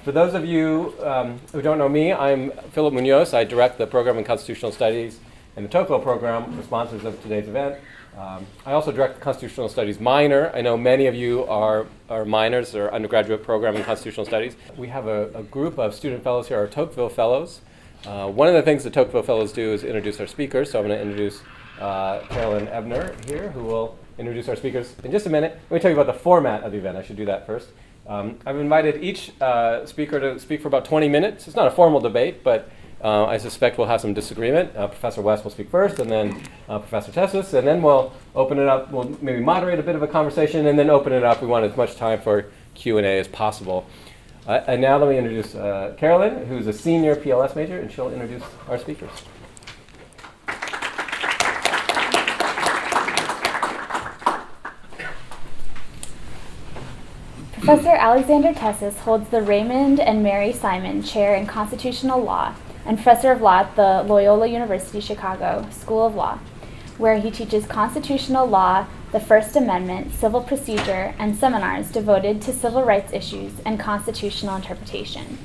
For those of you who don't know me, I'm Philip Munoz. I direct the program in Constitutional Studies and the Tocqueville program for sponsors of today's event. I also direct the Constitutional Studies minor. I know many of you are minors or undergraduate program in Constitutional Studies. We have a group of student fellows here, our Tocqueville Fellows. One of the things the Tocqueville Fellows do is introduce our speakers. So I'm going to introduce Carolyn Ebner here, who will introduce our speakers in just a minute. Let me tell you about the format of the event. I should do that first. I've invited each speaker to speak for about 20 minutes. It's not a formal debate, but I suspect we'll have some disagreement. Professor West will speak first, and then Professor Tsesis, and then we'll open it up. We'll maybe moderate a bit of a conversation, and then open it up. We want as much time for Q&A as possible. And now let me introduce Carolyn, who's a senior PLS major, and she'll introduce our speakers. Professor Alexander Tsesis holds the Raymond and Mary Simon Chair in Constitutional Law and Professor of Law at the Loyola University Chicago School of Law, where he teaches constitutional law, the First Amendment, civil procedure, and seminars devoted to civil rights issues and constitutional interpretation.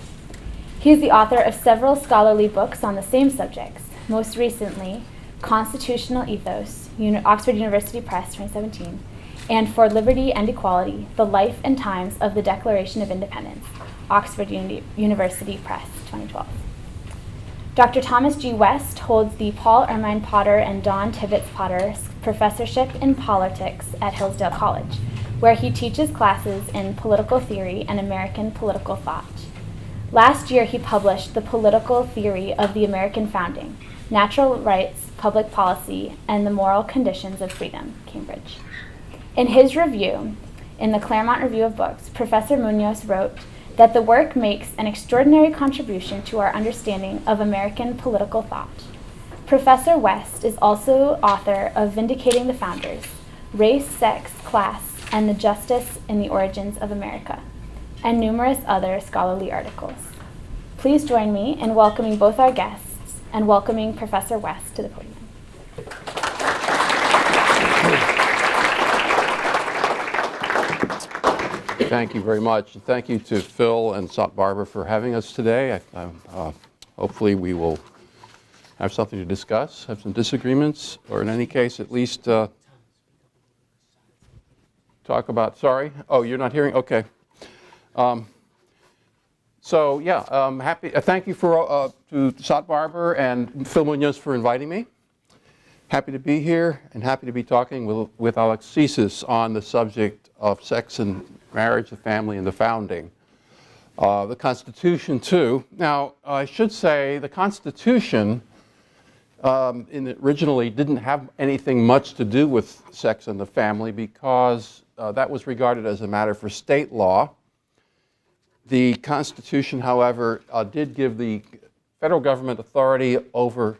He is the author of several scholarly books on the same subjects, most recently, Constitutional Ethos, Oxford University Press, 2017, and For Liberty and Equality, The Life and Times of the Declaration of Independence, Oxford University Press, 2012. Dr. Thomas G. West holds the Paul Ermine Potter and Don Tibbetts Potter Professorship in Politics at Hillsdale College, where he teaches classes in political theory and American political thought. Last year, he published The Political Theory of the American Founding, Natural Rights, Public Policy, and the Moral Conditions of Freedom, Cambridge. In his review, in the Claremont Review of Books, Professor Munoz wrote that the work makes an extraordinary contribution to our understanding of American political thought. Professor West is also author of Vindicating the Founders, Race, Sex, Class, and the Justice in the Origins of America, and numerous other scholarly articles. Please join me in welcoming both our guests and welcoming Professor West to the podium. Thank you very much. And thank you to Phil and Sot Barber for having us today. Hopefully we will have something to discuss, have some disagreements, or in any case, at least talk about, sorry? Oh, you're not hearing? Okay. Happy. Thank you to Sot Barber and Phil Munoz for inviting me. Happy to be here and happy to be talking with Alex Tsesis on the subject of sex and marriage, the family, and the founding. The Constitution, too. Now, I should say the Constitution originally didn't have anything much to do with sex and the family because that was regarded as a matter for state law. The Constitution, however, did give the federal government authority over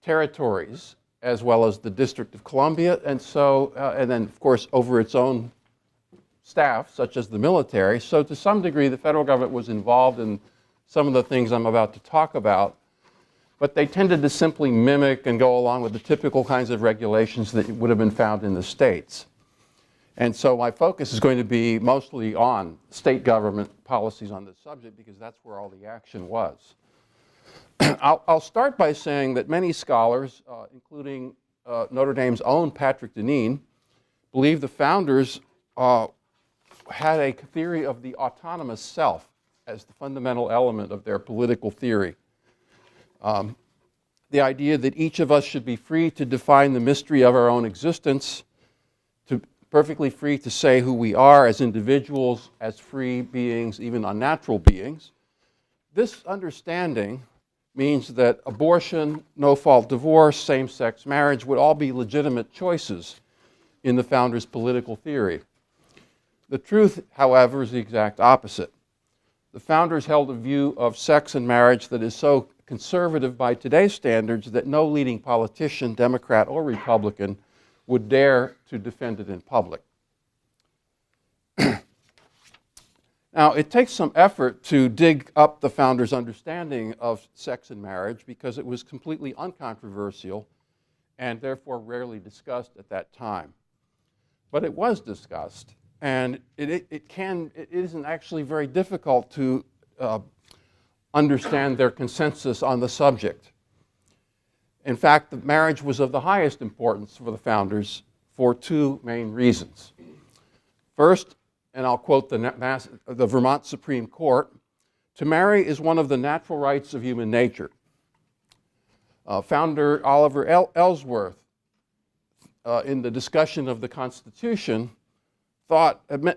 territories as well as the District of Columbia, and then, of course, over its own staff, such as the military. So to some degree, the federal government was involved in some of the things I'm about to talk about, but they tended to simply mimic and go along with the typical kinds of regulations that would have been found in the states. And so my focus is going to be mostly on state government policies on this subject because that's where all the action was. I'll start by saying that many scholars, including Notre Dame's own Patrick Deneen, believe the founders had a theory of the autonomous self as the fundamental element of their political theory. The idea that each of us should be free to define the mystery of our own existence, perfectly free to say who we are as individuals, as free beings, even unnatural beings. This understanding means that abortion, no-fault divorce, same-sex marriage would all be legitimate choices in the founders' political theory. The truth, however, is the exact opposite. The founders held a view of sex and marriage that is so conservative by today's standards that no leading politician, Democrat or Republican, would dare to defend it in public. Now, it takes some effort to dig up the founders' understanding of sex and marriage because it was completely uncontroversial and therefore rarely discussed at that time. But it was discussed, and it isn't actually very difficult to understand their consensus on the subject. In fact, the marriage was of the highest importance for the founders for two main reasons. First, and I'll quote the Vermont Supreme Court, "To marry is one of the natural rights of human nature." Founder Oliver Ellsworth, in the discussion of the Constitution,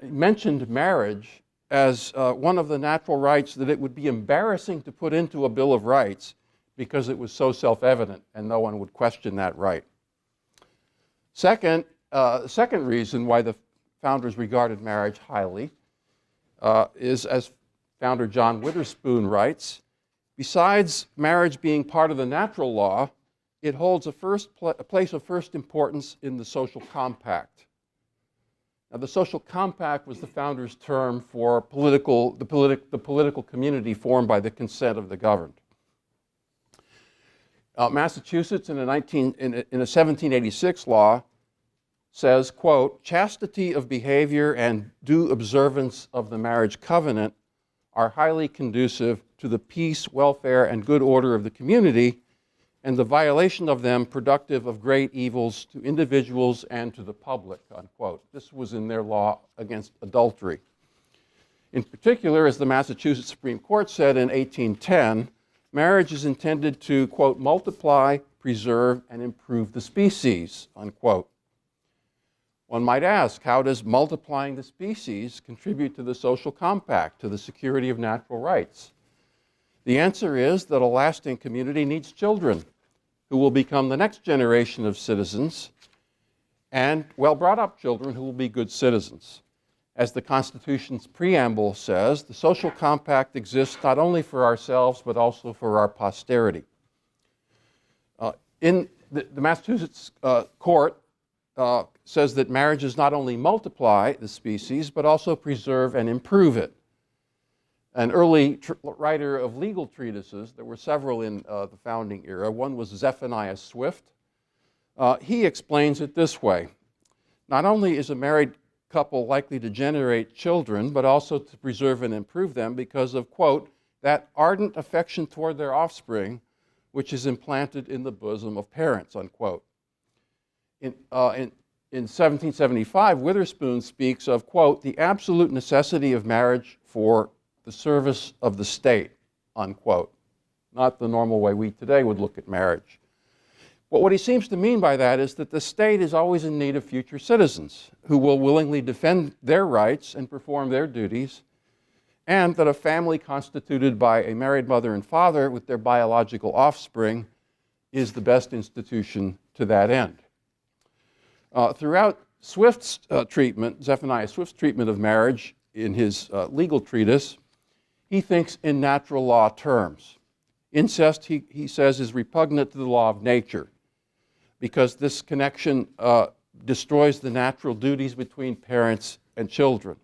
mentioned marriage as one of the natural rights that it would be embarrassing to put into a Bill of Rights because it was so self-evident and no one would question that right. The second reason why the founders regarded marriage highly is, as founder John Witherspoon writes, "Besides marriage being part of the natural law, it holds a place of first importance in the social compact." Now, the social compact was the founders' term for the political community formed by the consent of the governed. Massachusetts, in a 1786 law, says, quote, "Chastity of behavior and due observance of the marriage covenant are highly conducive to the peace, welfare, and good order of the community, and the violation of them productive of great evils to individuals and to the public," unquote. This was in their law against adultery. In particular, as the Massachusetts Supreme Court said in 1810, marriage is intended to, quote, "multiply, preserve, and improve the species," unquote. One might ask, how does multiplying the species contribute to the social compact, to the security of natural rights? The answer is that a lasting community needs children who will become the next generation of citizens, and well-brought-up children who will be good citizens. As the Constitution's preamble says, the social compact exists not only for ourselves, but also for our posterity. In the Massachusetts court says that marriages not only multiply the species, but also preserve and improve it. An early writer of legal treatises, there were several in the founding era, one was Zephaniah Swift. He explains it this way: "Not only is a married couple likely to generate children, but also to preserve and improve them because of, quote, that ardent affection toward their offspring which is implanted in the bosom of parents," unquote. In 1775, Witherspoon speaks of, quote, "the absolute necessity of marriage for the service of the state," unquote. Not the normal way we today would look at marriage. But what he seems to mean by that is that the state is always in need of future citizens who will willingly defend their rights and perform their duties, and that a family constituted by a married mother and father with their biological offspring is the best institution to that end. Throughout Swift's Zephaniah Swift's treatment of marriage in his legal treatise, he thinks in natural law terms. Incest, he says, is repugnant to the law of nature because this connection destroys the natural duties between parents and children.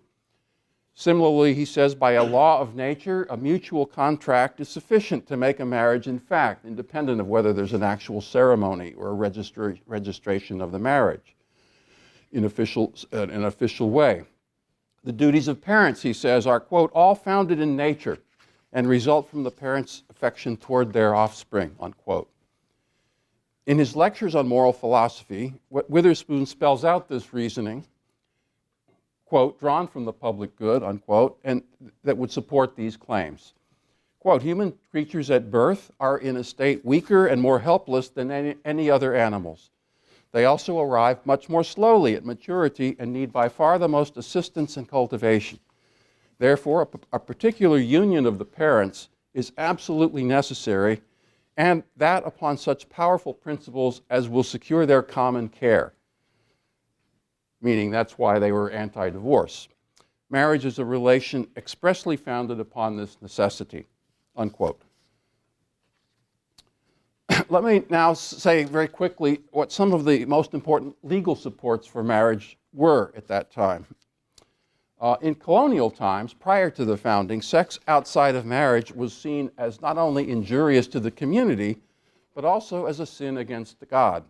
Similarly, he says, by a law of nature, a mutual contract is sufficient to make a marriage in fact, independent of whether there's an actual ceremony or a registration of the marriage in an official way. The duties of parents, he says, are, quote, "all founded in nature and result from the parents' affection toward their offspring," unquote. In his lectures on moral philosophy, Witherspoon spells out this reasoning, quote, "drawn from the public good," unquote, and that would support these claims. Quote, "Human creatures at birth are in a state weaker and more helpless than any other animals. They also arrive much more slowly at maturity and need by far the most assistance and cultivation. Therefore, a particular union of the parents is absolutely necessary, and that upon such powerful principles as will secure their common care." Meaning that's why they were anti-divorce. "Marriage is a relation expressly founded upon this necessity," unquote. Let me now say very quickly what some of the most important legal supports for marriage were at that time. In colonial times, prior to the founding, sex outside of marriage was seen as not only injurious to the community, but also as a sin against God.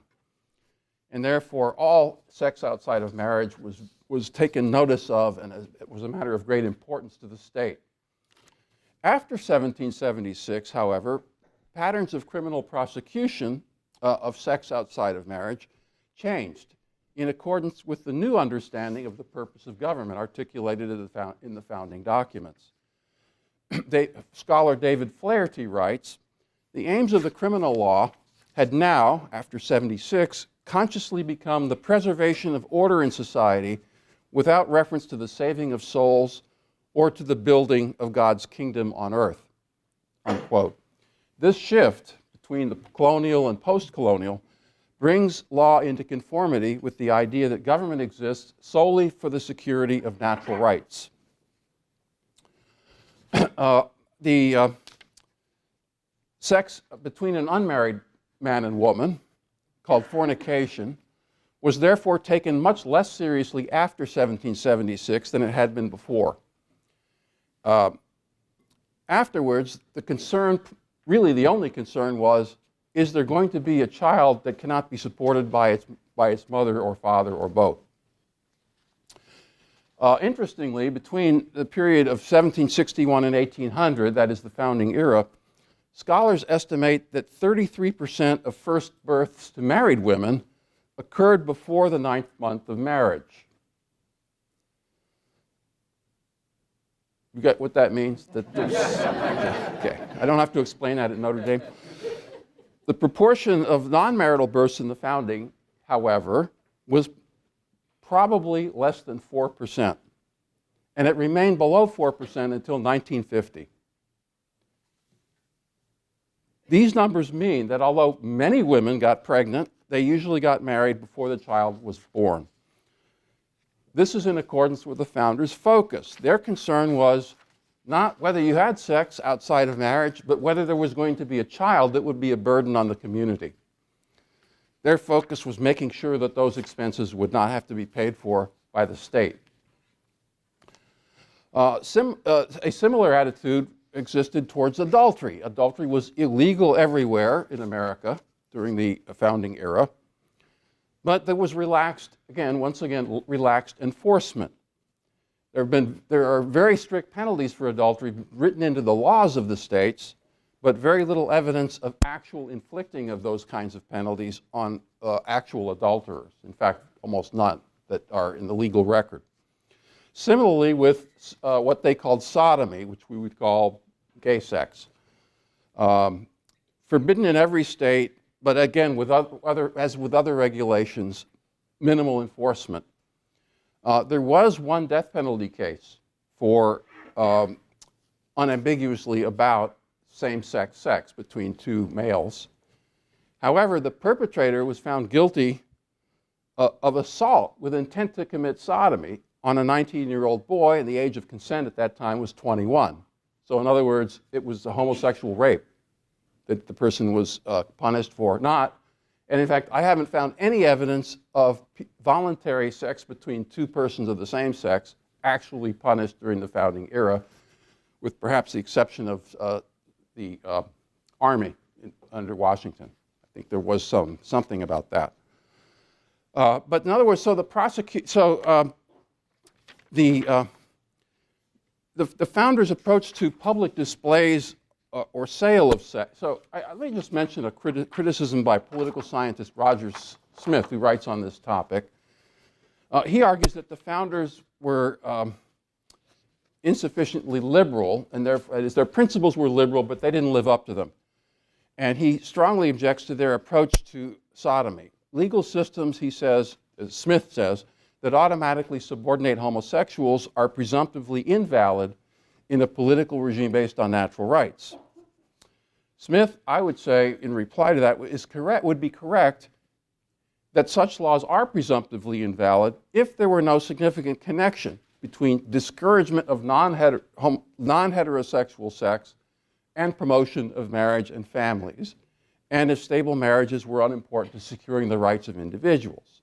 And therefore, all sex outside of marriage was taken notice of, and it was a matter of great importance to the state. After 1776, however, patterns of criminal prosecution of sex outside of marriage changed in accordance with the new understanding of the purpose of government articulated in the founding documents. Scholar David Flaherty writes, "The aims of the criminal law had now, after 76, consciously become the preservation of order in society without reference to the saving of souls or to the building of God's kingdom on earth." Unquote. This shift between the colonial and post-colonial brings law into conformity with the idea that government exists solely for the security of natural rights. The sex between an unmarried man and woman, called fornication, was therefore taken much less seriously after 1776 than it had been before. Afterwards, the concern, really the only concern, was, is there going to be a child that cannot be supported by its mother or father or both? Interestingly, between the period of 1761 and 1800, that is the founding era, scholars estimate that 33% of first births to married women occurred before the 9th month of marriage. You get what that means? Okay. I don't have to explain that at Notre Dame. The proportion of non-marital births in the founding, however, was probably less than 4%. And it remained below 4% until 1950. These numbers mean that although many women got pregnant, they usually got married before the child was born. This is in accordance with the founders' focus. Their concern was not whether you had sex outside of marriage, but whether there was going to be a child that would be a burden on the community. Their focus was making sure that those expenses would not have to be paid for by the state. A similar attitude existed towards adultery. Adultery was illegal everywhere in America during the founding era, but there was relaxed enforcement. There are very strict penalties for adultery written into the laws of the states, but very little evidence of actual inflicting of those kinds of penalties on actual adulterers. In fact, almost none that are in the legal record. Similarly with what they called sodomy, which we would call gay sex. Forbidden in every state, but again, as with other regulations, minimal enforcement. There was one death penalty case for unambiguously about same-sex sex between two males. However, the perpetrator was found guilty of assault with intent to commit sodomy on a 19-year-old boy, and the age of consent at that time was 21. So in other words, it was a homosexual rape that the person was punished for, not. And in fact, I haven't found any evidence of voluntary sex between two persons of the same sex actually punished during the founding era, with perhaps the exception of the Army under Washington. I think there was something about that. But in other words, so the founders' approach to public displays or sale of sex. So let me just mention a criticism by political scientist Roger Smith, who writes on this topic. He argues that the founders were insufficiently liberal, and their principles were liberal, but they didn't live up to them. And he strongly objects to their approach to sodomy. Legal systems, he says, as Smith says, that automatically subordinate homosexuals are presumptively invalid in a political regime based on natural rights. Smith, I would say, in reply to that, would be correct that such laws are presumptively invalid if there were no significant connection between discouragement of non-heterosexual sex and promotion of marriage and families, and if stable marriages were unimportant to securing the rights of individuals.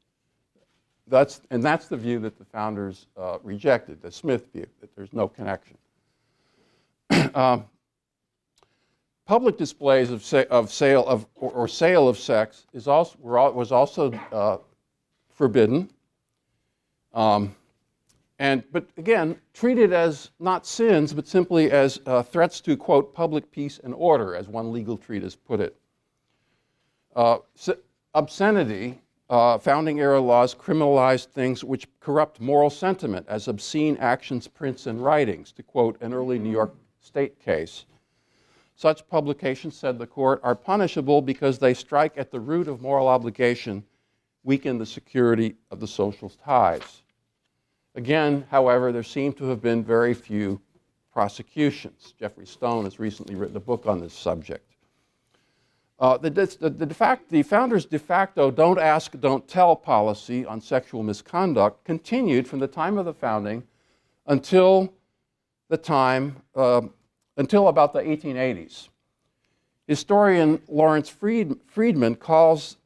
That's the view that the founders rejected, the Smith view, that there's no connection. Public displays of sale of sex was also forbidden. But again, treated as not sins, but simply as threats to, quote, public peace and order, as one legal treatise put it. Obscenity, founding era laws criminalized things which corrupt moral sentiment as obscene actions, prints, and writings, to quote an early New York State case. Such publications, said the court, are punishable because they strike at the root of moral obligation, weaken the security of the social ties. Again, however, there seem to have been very few prosecutions. Jeffrey Stone has recently written a book on this subject. The founders' de facto don't ask, don't tell policy on sexual misconduct continued from the time of the founding until about the 1880s. Historian Lawrence Friedman calls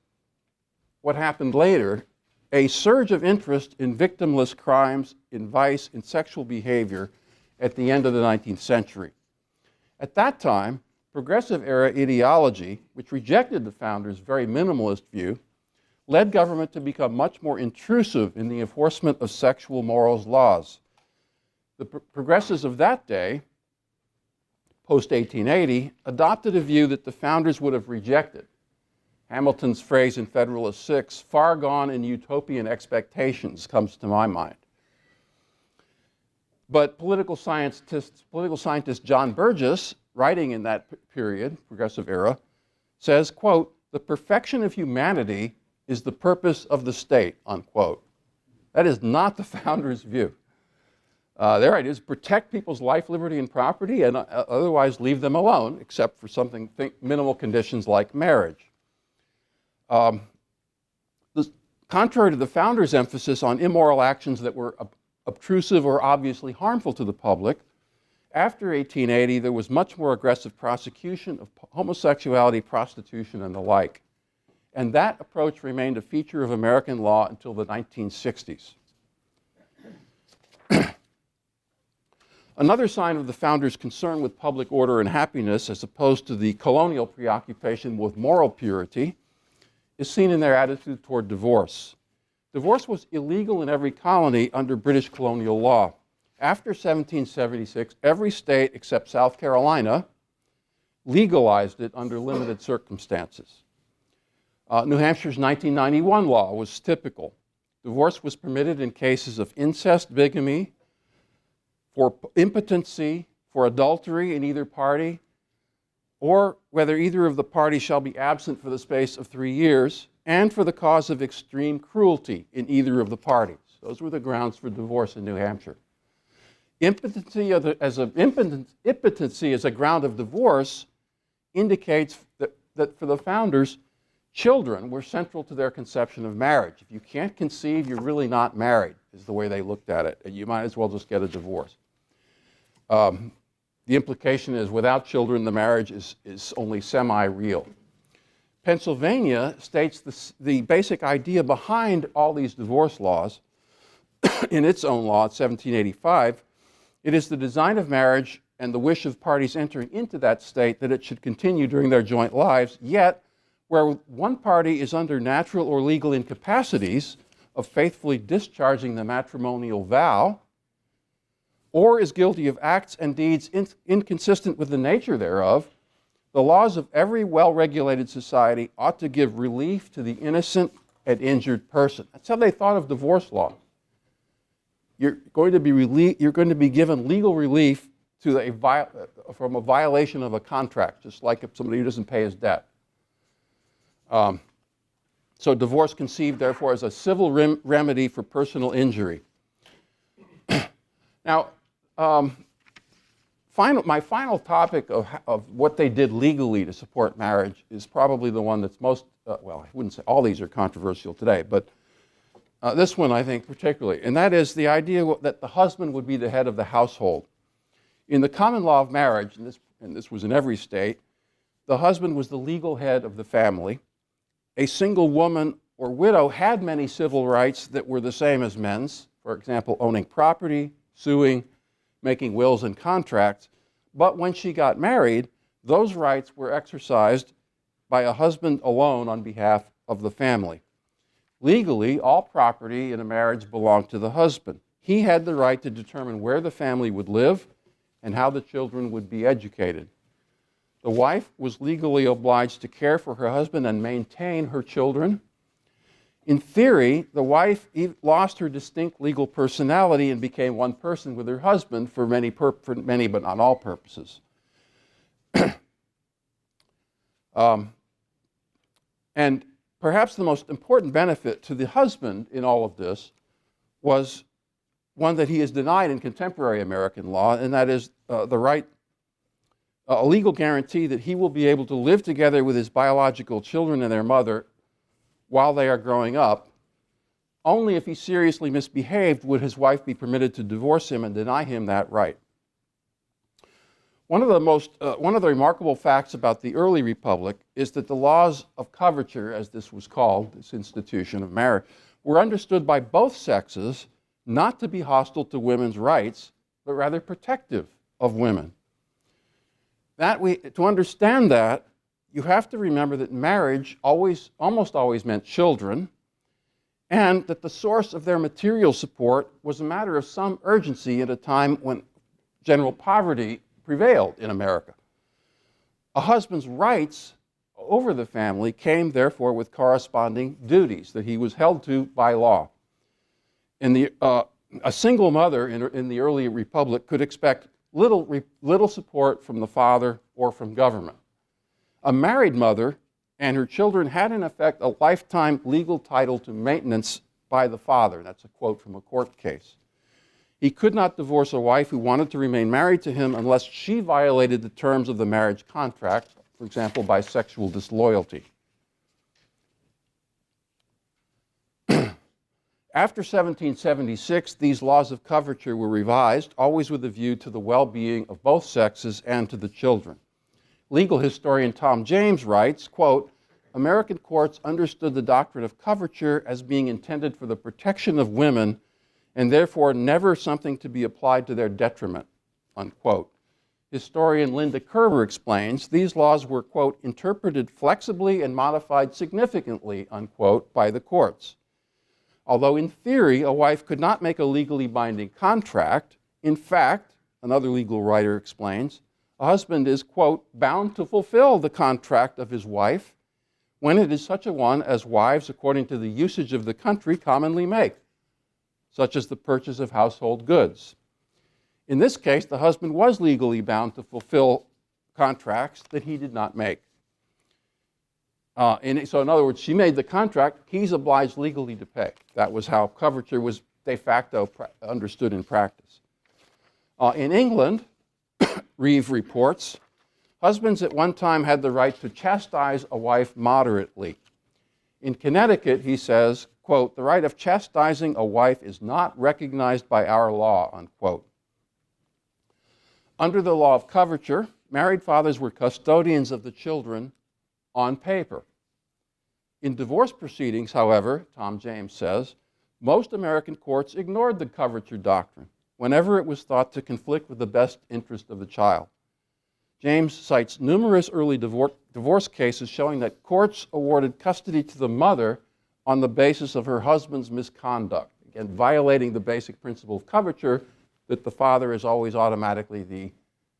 what happened later a surge of interest in victimless crimes, in vice, in sexual behavior at the end of the 19th century. At that time, progressive era ideology, which rejected the founders' very minimalist view, led government to become much more intrusive in the enforcement of sexual morals laws. The progressives of that day, post-1880, adopted a view that the founders would have rejected. Hamilton's phrase in Federalist 6, far gone in utopian expectations, comes to my mind. But political scientist John Burgess, writing in that period, progressive era, says, quote, the perfection of humanity is the purpose of the state, unquote. That is not the founders' view. Their idea is protect people's life, liberty, and property, and otherwise leave them alone, except for minimal conditions like marriage. Contrary to the founders' emphasis on immoral actions that were obtrusive or obviously harmful to the public, after 1880, there was much more aggressive prosecution of homosexuality, prostitution, and the like. And that approach remained a feature of American law until the 1960s. Another sign of the founders' concern with public order and happiness, as opposed to the colonial preoccupation with moral purity, is seen in their attitude toward divorce. Divorce was illegal in every colony under British colonial law. After 1776, every state except South Carolina legalized it under limited circumstances. New Hampshire's 1991 law was typical. Divorce was permitted in cases of incest, bigamy, for impotency, for adultery in either party, or whether either of the parties shall be absent for the space of 3 years, and for the cause of extreme cruelty in either of the parties. Those were the grounds for divorce in New Hampshire. Impotency as a ground of divorce indicates that for the founders, children were central to their conception of marriage. If you can't conceive, you're really not married, is the way they looked at it. And you might as well just get a divorce. The implication is without children, the marriage is only semi-real. Pennsylvania states the basic idea behind all these divorce laws in its own law, 1785. It is the design of marriage and the wish of parties entering into that state that it should continue during their joint lives, yet where one party is under natural or legal incapacities of faithfully discharging the matrimonial vow, or is guilty of acts and deeds inconsistent with the nature thereof, the laws of every well-regulated society ought to give relief to the innocent and injured person. That's how they thought of divorce law. You're going to be given legal relief from a violation of a contract, just like if somebody who doesn't pay his debt. So divorce conceived, therefore, as a civil remedy for personal injury. Now, my final topic of what they did legally to support marriage is probably the one that's most, well, I wouldn't say all these are controversial today, but this one I think particularly, and that is the idea that the husband would be the head of the household. In the common law of marriage, and this was in every state, the husband was the legal head of the family. A single woman or widow had many civil rights that were the same as men's, for example, owning property, suing, making wills and contracts, but when she got married, those rights were exercised by a husband alone on behalf of the family. Legally, all property in a marriage belonged to the husband. he had the right to determine where the family would live and how the children would be educated. The wife was legally obliged to care for her husband and maintain her children. In theory, the wife lost her distinct legal personality and became one person with her husband for many but not all purposes. And perhaps the most important benefit to the husband in all of this was one that he is denied in contemporary American law, and that is the right, a legal guarantee that he will be able to live together with his biological children and their mother while they are growing up. Only if he seriously misbehaved would his wife be permitted to divorce him and deny him that right. One of the remarkable facts about the early republic is that the laws of coverture, as this was called, this institution of marriage, were understood by both sexes not to be hostile to women's rights, but rather protective of women. To understand that, you have to remember that marriage almost always meant children, and that the source of their material support was a matter of some urgency at a time when general poverty prevailed in America. A husband's rights over the family came, therefore, with corresponding duties that he was held to by law. A single mother in the early republic could expect little support from the father or from government. A married mother and her children had, in effect, a lifetime legal title to maintenance by the father. That's a quote from a court case. He could not divorce a wife who wanted to remain married to him unless she violated the terms of the marriage contract, for example, by sexual disloyalty. After 1776, these laws of coverture were revised, always with a view to the well-being of both sexes and to the children. Legal historian Tom James writes, quote, "American courts understood the doctrine of coverture as being intended for the protection of women and therefore never something to be applied to their detriment," unquote. Historian Linda Kerber explains, these laws were, quote, "interpreted flexibly and modified significantly," unquote, by the courts. Although in theory a wife could not make a legally binding contract, in fact, another legal writer explains, a husband is, quote, "bound to fulfill the contract of his wife when it is such a one as wives, according to the usage of the country, commonly make, such as the purchase of household goods." In this case, the husband was legally bound to fulfill contracts that he did not make. So in other words, she made the contract, he's obliged legally to pay. That was how coverture was de facto understood in practice. In England, Reeve reports, husbands at one time had the right to chastise a wife moderately. In Connecticut, he says, quote, "The right of chastising a wife is not recognized by our law," unquote. Under the law of coverture, married fathers were custodians of the children on paper. In divorce proceedings, however, Tom James says, most American courts ignored the coverture doctrine whenever it was thought to conflict with the best interest of the child. James cites numerous early divorce cases showing that courts awarded custody to the mother on the basis of her husband's misconduct, again, violating the basic principle of coverture that the father is always automatically the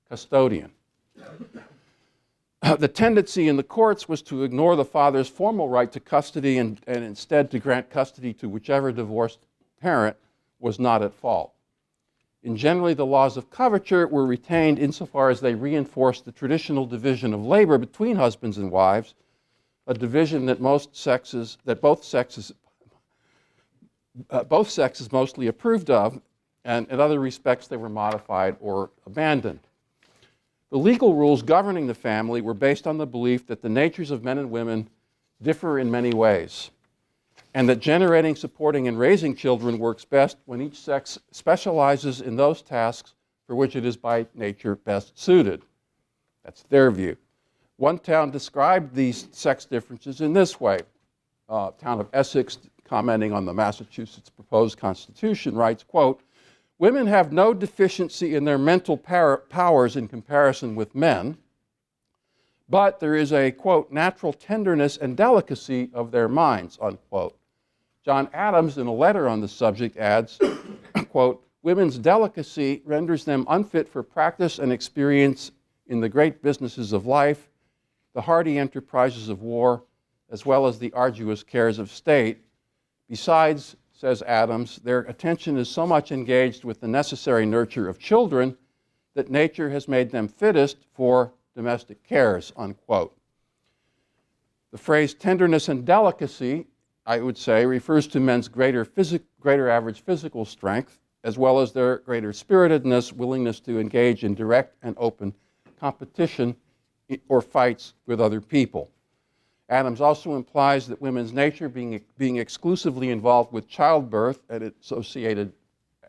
custodian. The tendency in the courts was to ignore the father's formal right to custody and instead to grant custody to whichever divorced parent was not at fault. And generally, the laws of coverture were retained insofar as they reinforced the traditional division of labor between husbands and wives, a division that both sexes mostly approved of, and in other respects they were modified or abandoned. The legal rules governing the family were based on the belief that the natures of men and women differ in many ways, and that generating, supporting, and raising children works best when each sex specializes in those tasks for which it is by nature best suited. That's their view. One town described these sex differences in this way. Town of Essex, commenting on the Massachusetts proposed constitution, writes, quote, "Women have no deficiency in their mental powers in comparison with men, but there is a, quote, natural tenderness and delicacy of their minds," unquote. John Adams, in a letter on the subject, adds, quote, women's delicacy renders them unfit for practice and experience in the great businesses of life, the hardy enterprises of war, as well as the arduous cares of state. Besides, says Adams, their attention is so much engaged with the necessary nurture of children that nature has made them fittest for domestic cares, unquote. The phrase tenderness and delicacy, I would say, refers to men's greater average physical strength, as well as their greater spiritedness, willingness to engage in direct and open competition or fights with other people. Adams also implies that women's nature, being exclusively involved with childbirth and associated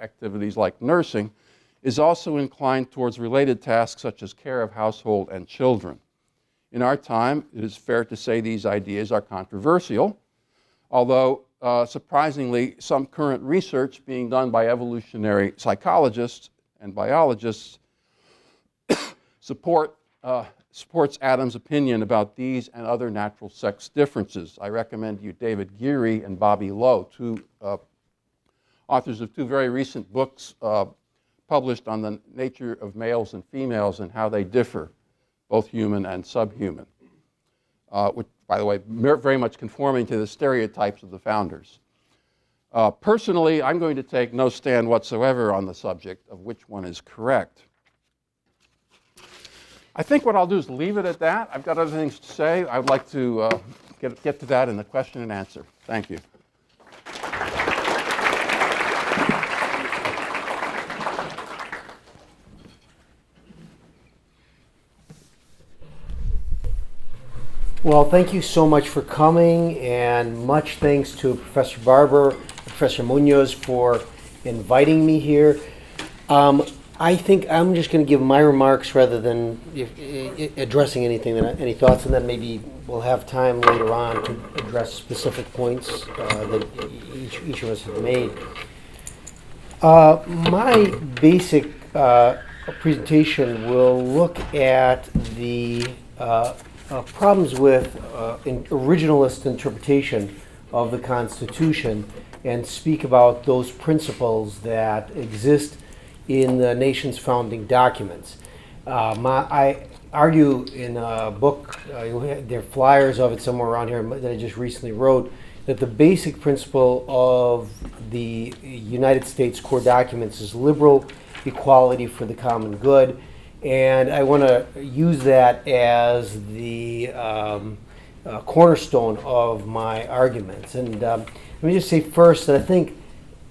activities like nursing, is also inclined towards related tasks such as care of household and children. In our time, it is fair to say these ideas are controversial, although surprisingly, some current research being done by evolutionary psychologists and biologists supports Adams' opinion about these and other natural sex differences. I recommend you David Geary and Bobby Lowe, two authors of two very recent books published on the nature of males and females and how they differ, both human and subhuman, which, by the way, very much conforming to the stereotypes of the founders. Personally, I'm going to take no stand whatsoever on the subject of which one is correct. I think what I'll do is leave it at that. I've got other things to say. I'd like to get to that in the question and answer. Thank you. Well, thank you so much for coming, and much thanks to Professor Barber, Professor Munoz for inviting me here. I think I'm just going to give my remarks rather than addressing anything, any thoughts, and then maybe we'll have time later on to address specific points that each of us have made. My basic presentation will look at the problems with originalist interpretation of the Constitution and speak about those principles that exist in the nation's founding documents. I argue in a book, there are flyers of it somewhere around here that I just recently wrote, that the basic principle of the United States core documents is liberal equality for the common good. And I want to use that as the cornerstone of my arguments. And let me just say first that I think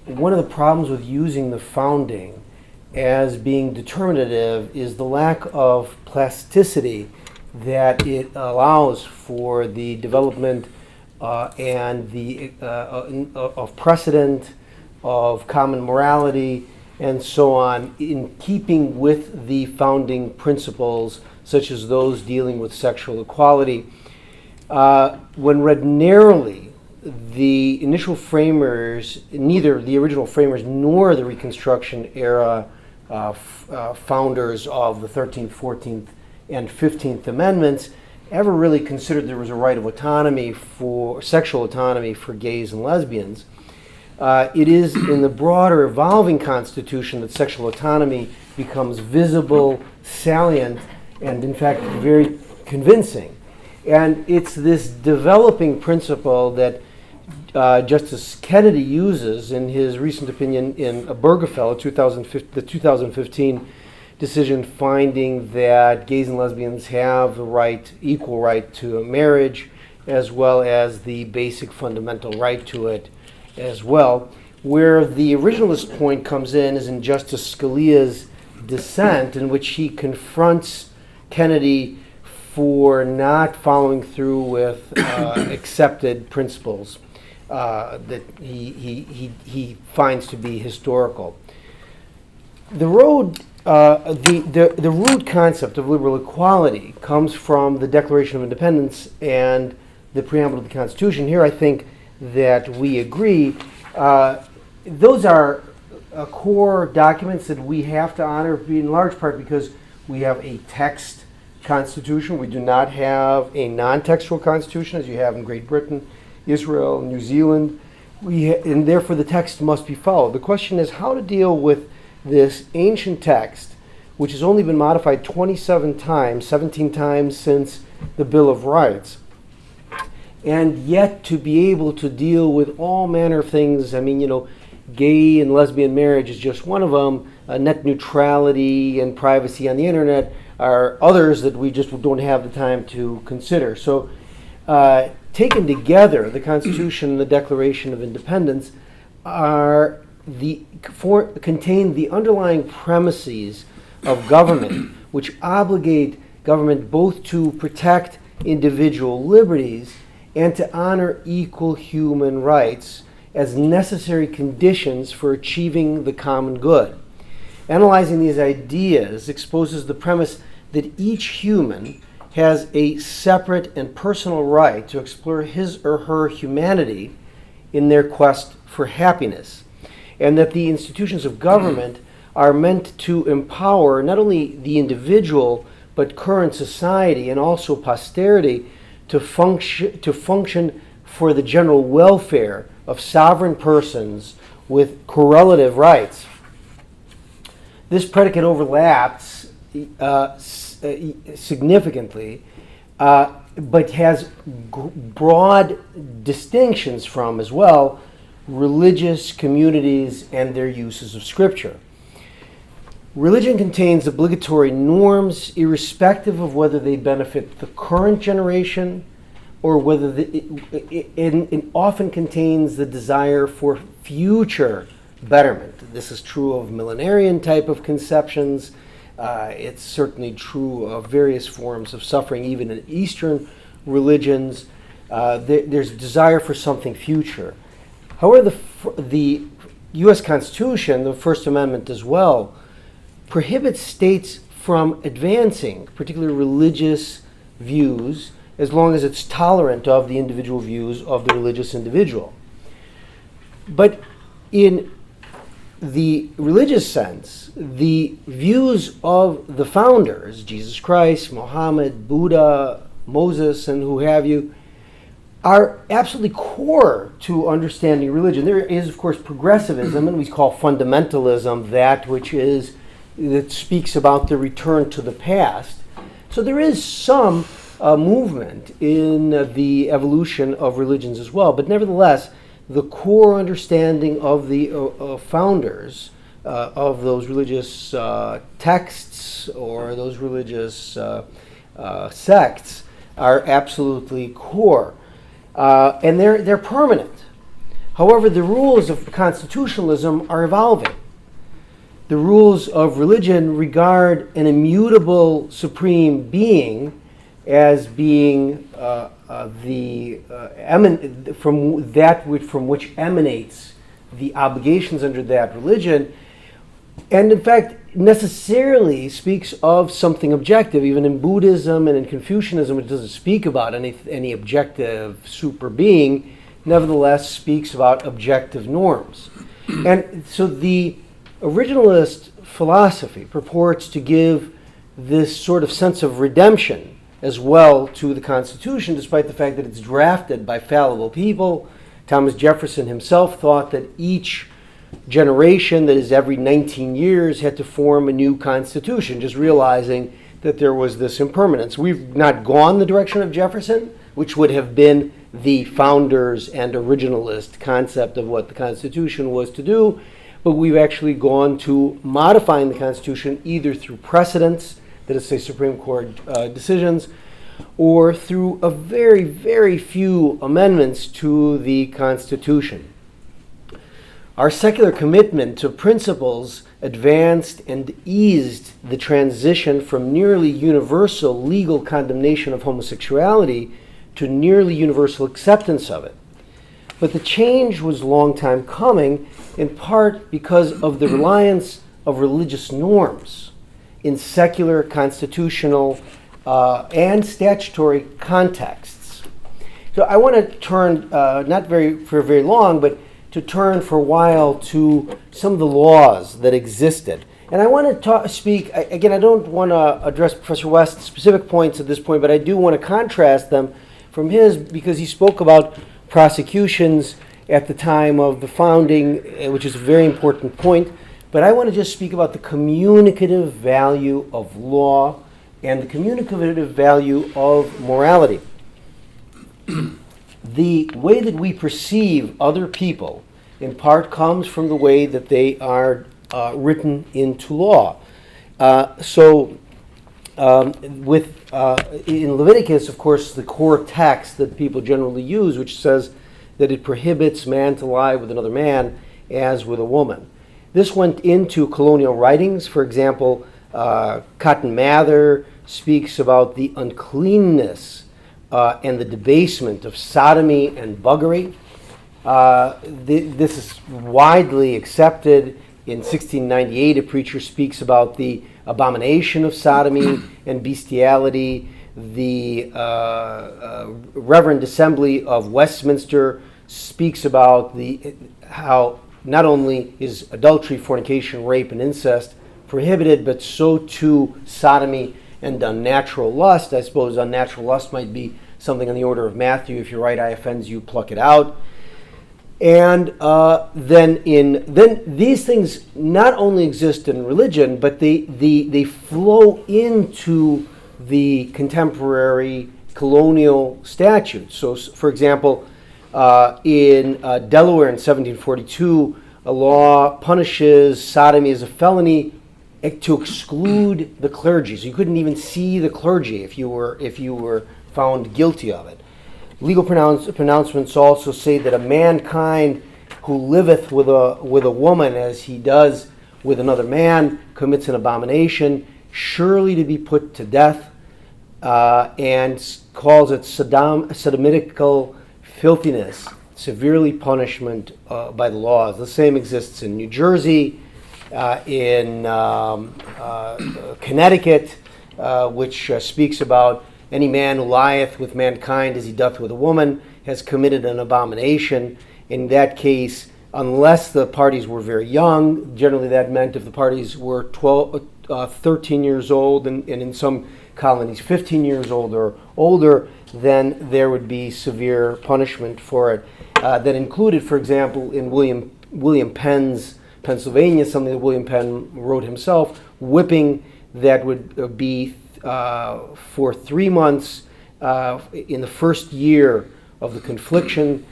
one of the problems with using the founding as being determinative is the lack of plasticity that it allows for the development and the of precedent, of common morality, and so on, in keeping with the founding principles, such as those dealing with sexual equality. When read narrowly, the initial framers, neither the original framers nor the Reconstruction era founders of the 13th, 14th, and 15th Amendments ever really considered there was a right of autonomy for sexual autonomy for gays and lesbians. It is in the broader evolving Constitution that sexual autonomy becomes visible, salient, and in fact very convincing. And it's this developing principle that Justice Kennedy uses in his recent opinion in Obergefell, the 2015 decision finding that gays and lesbians have the right, equal right to marriage, as well as the basic fundamental right to it as well. Where the originalist point comes in is in Justice Scalia's dissent, in which he confronts Kennedy for not following through with accepted principles that he finds to be historical. The root concept of liberal equality comes from the Declaration of Independence and the preamble of the Constitution. Here I think that we agree. Those are core documents that we have to honor, in large part because we have a text constitution. We do not have a non-textual constitution as you have in Great Britain, Israel, New Zealand. and therefore the text must be followed. The question is how to deal with this ancient text, which has only been modified 27 times, 17 times since the Bill of Rights, and yet to be able to deal with all manner of things. I mean, gay and lesbian marriage is just one of them. Net neutrality and privacy on the internet are others that we just don't have the time to consider. So taken together, the Constitution and the Declaration of Independence contain the underlying premises of government, which obligate government both to protect individual liberties and to honor equal human rights as necessary conditions for achieving the common good. Analyzing these ideas exposes the premise that each human has a separate and personal right to explore his or her humanity in their quest for happiness, and that the institutions of government are meant to empower not only the individual but current society and also posterity to function for the general welfare of sovereign persons with correlative rights. This predicate overlaps significantly, but has broad distinctions from, as well, religious communities and their uses of Scripture. Religion contains obligatory norms, irrespective of whether they benefit the current generation or whether it often contains the desire for future betterment. This is true of millenarian type of conceptions. It's certainly true of various forms of suffering, even in Eastern religions. There's desire for something future. However, the U.S. Constitution, the First Amendment as well, prohibits states from advancing particular religious views as long as it's tolerant of the individual views of the religious individual. But in the religious sense, the views of the founders, Jesus Christ, Muhammad, Buddha, Moses, and who have you, are absolutely core to understanding religion. There is, of course, progressivism, and we call fundamentalism that speaks about the return to the past. So there is some movement in the evolution of religions as well, but nevertheless, the core understanding of the founders of those religious texts or those religious sects are absolutely core. And they're permanent. However, the rules of constitutionalism are evolving. The rules of religion regard an immutable supreme being as being from which emanates the obligations under that religion, and in fact necessarily speaks of something objective. Even in Buddhism and in Confucianism, it doesn't speak about any objective super being, nevertheless speaks about objective norms. And so the originalist philosophy purports to give this sort of sense of redemption as well to the Constitution, despite the fact that it's drafted by fallible people. Thomas Jefferson himself thought that each generation, that is every 19 years, had to form a new constitution, just realizing that there was this impermanence. We've not gone the direction of Jefferson, which would have been the founders and originalist concept of what the Constitution was to do, but we've actually gone to modifying the Constitution either through precedents, that is, say, Supreme Court decisions, or through a very, very few amendments to the Constitution. Our secular commitment to principles advanced and eased the transition from nearly universal legal condemnation of homosexuality to nearly universal acceptance of it. But the change was a long time coming, in part because of the reliance of religious norms in secular, constitutional, and statutory contexts. So I want to turn, not for very long, but to turn for a while to some of the laws that existed. And I want to speak, again, I don't want to address Professor West's specific points at this point, but I do want to contrast them from his, because he spoke about prosecutions at the time of the founding, which is a very important point. But I want to just speak about the communicative value of law and the communicative value of morality. The way that we perceive other people, in part, comes from the way that they are written into law. In Leviticus, of course, the core text that people generally use, which says that it prohibits man to lie with another man as with a woman. This went into colonial writings. For example, Cotton Mather speaks about the uncleanness and the debasement of sodomy and buggery. This is widely accepted. In 1698, a preacher speaks about the abomination of sodomy and bestiality. The Reverend Assembly of Westminster speaks about how not only is adultery, fornication, rape, and incest prohibited, but so too sodomy and unnatural lust. I suppose unnatural lust might be something on the order of Matthew. If your right eye offends you, pluck it out. And then these things not only exist in religion, but they flow into the contemporary colonial statutes. So, for example, in Delaware in 1742, a law punishes sodomy as a felony to exclude the clergy. So you couldn't even see the clergy if you were found guilty of it. Legal pronouncements also say that a mankind who liveth with a woman as he does with another man commits an abomination, surely to be put to death, and calls it sodomitical filthiness, severely punishment by the laws. The same exists in New Jersey, in Connecticut, which speaks about any man who lieth with mankind as he doth with a woman has committed an abomination. In that case, unless the parties were very young, generally that meant if the parties were 13 years old, and in some colonies 15 years old or older, then there would be severe punishment for it. That included, for example, in William Penn's Pennsylvania, something that William Penn wrote himself, whipping that would be for 3 months in the first year of the confliction.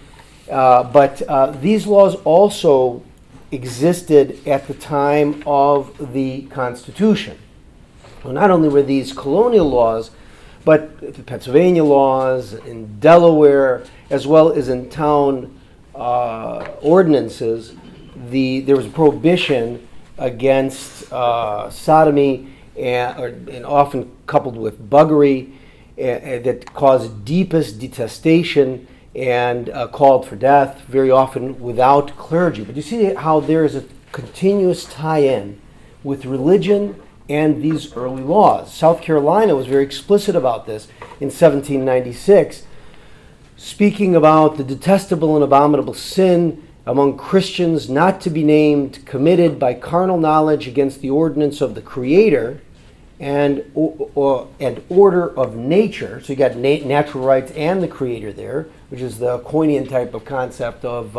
But these laws also existed at the time of the Constitution. Well, not only were these colonial laws, but the Pennsylvania laws in Delaware, as well as in town ordinances, there was a prohibition against sodomy, and often coupled with buggery, that caused deepest detestation and called for death, very often without clergy. But you see how there is a continuous tie-in with religion and these early laws. South Carolina was very explicit about this in 1796, speaking about the detestable and abominable sin among Christians not to be named, committed by carnal knowledge against the ordinance of the Creator and order of nature. So you got natural rights and the Creator there, which is the Coinian type of concept of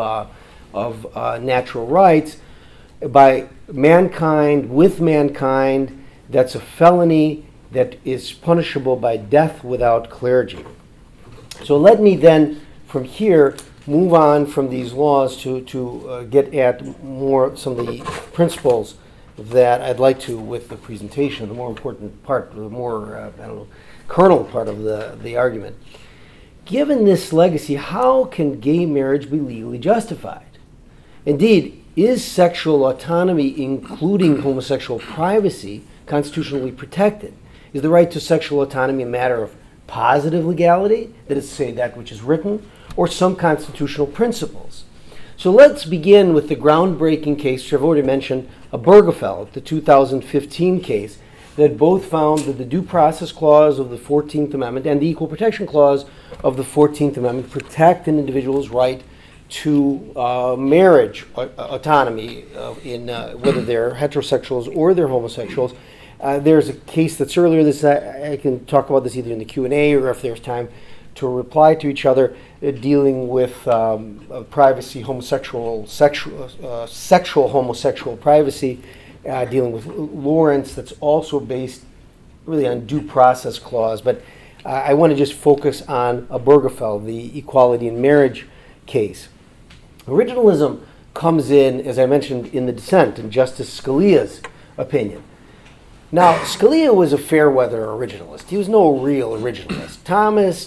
natural rights, by mankind, with mankind. That's a felony that is punishable by death without clergy. So let me then, from here, move on from these laws to get at more some of the principles that I'd like to with the presentation, the more important part, the more, kernel part of the argument. Given this legacy, how can gay marriage be legally justified? Indeed, is sexual autonomy, including homosexual privacy, constitutionally protected? Is the right to sexual autonomy a matter of positive legality, that is to say, that which is written, or some constitutional principles? So let's begin with the groundbreaking case, which I've already mentioned, Obergefell, the 2015 case, that both found that the Due Process Clause of the 14th Amendment and the Equal Protection Clause of the 14th Amendment protect an individual's right to marriage autonomy, in whether they're heterosexuals or they're homosexuals. There's a case that's earlier. I can talk about this either in the Q&A or if there's time to reply to each other, dealing with privacy, sexual homosexual privacy, dealing with Lawrence, that's also based really on due process clause. But I want to just focus on Obergefell, the equality in marriage case. Originalism comes in, as I mentioned, in the dissent, in Justice Scalia's opinion. Now, Scalia was a fair-weather originalist. He was no real originalist.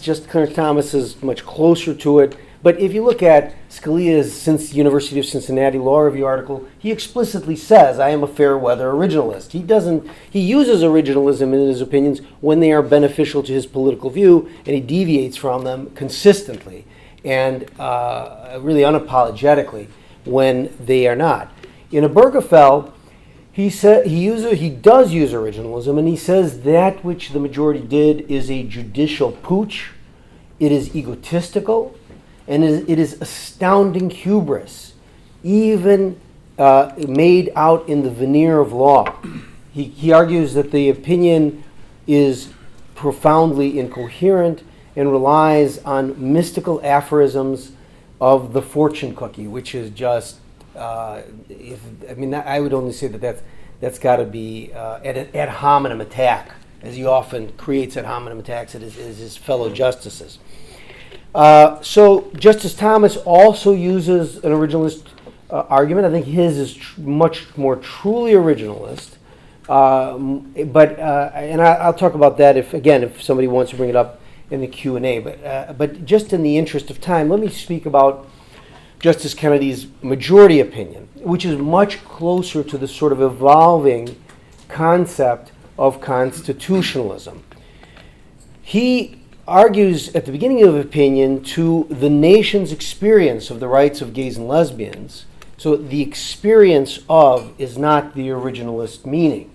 Justice Clarence Thomas is much closer to it. But if you look at Scalia's since the University of Cincinnati Law Review article, he explicitly says, I am a fair-weather originalist. He uses originalism in his opinions when they are beneficial to his political view, and he deviates from them consistently and really unapologetically when they are not. In Obergefell, he does use originalism, and he says that which the majority did is a judicial pooch, it is egotistical, and it is astounding hubris, even made out in the veneer of law. He argues that the opinion is profoundly incoherent and relies on mystical aphorisms of the fortune cookie, which is just I would only say that's got to be an ad hominem attack, as he often creates ad hominem attacks at his fellow justices. So Justice Thomas also uses an originalist argument. I think his is much more truly originalist. And I'll talk about that if somebody wants to bring it up in the Q&A. But just in the interest of time, let me speak about Justice Kennedy's majority opinion, which is much closer to the sort of evolving concept of constitutionalism. He argues at the beginning of opinion to the nation's experience of the rights of gays and lesbians. So the experience of is not the originalist meaning.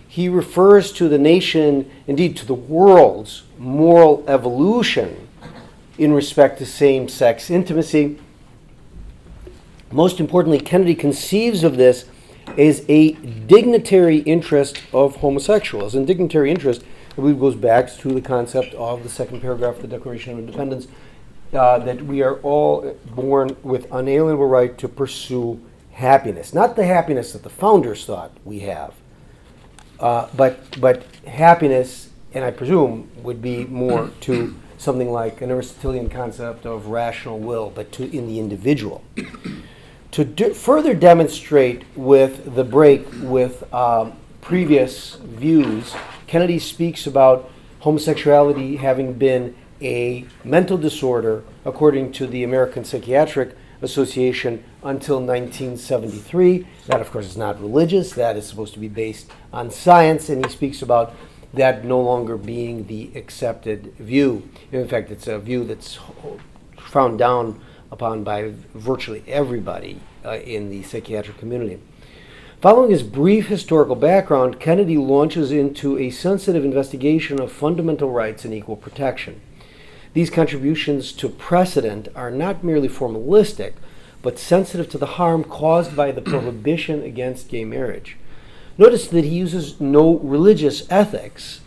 He refers to the nation, indeed to the world's moral evolution in respect to same-sex intimacy. Most importantly, Kennedy conceives of this as a dignitary interest of homosexuals. And dignitary interest, I believe, goes back to the concept of the second paragraph of the Declaration of Independence, that we are all born with unalienable right to pursue happiness. Not the happiness that the founders thought we have, but happiness, and I presume, would be more to something like an Aristotelian concept of rational will, but in the individual. To further demonstrate with the break with previous views, Kennedy speaks about homosexuality having been a mental disorder, according to the American Psychiatric Association, until 1973. That, of course, is not religious. That is supposed to be based on science, and he speaks about that no longer being the accepted view. In fact, it's a view that's frowned down upon by virtually everybody in the psychiatric community. Following his brief historical background, Kennedy launches into a sensitive investigation of fundamental rights and equal protection. These contributions to precedent are not merely formalistic, but sensitive to the harm caused by the prohibition against gay marriage. Notice that he uses no religious ethics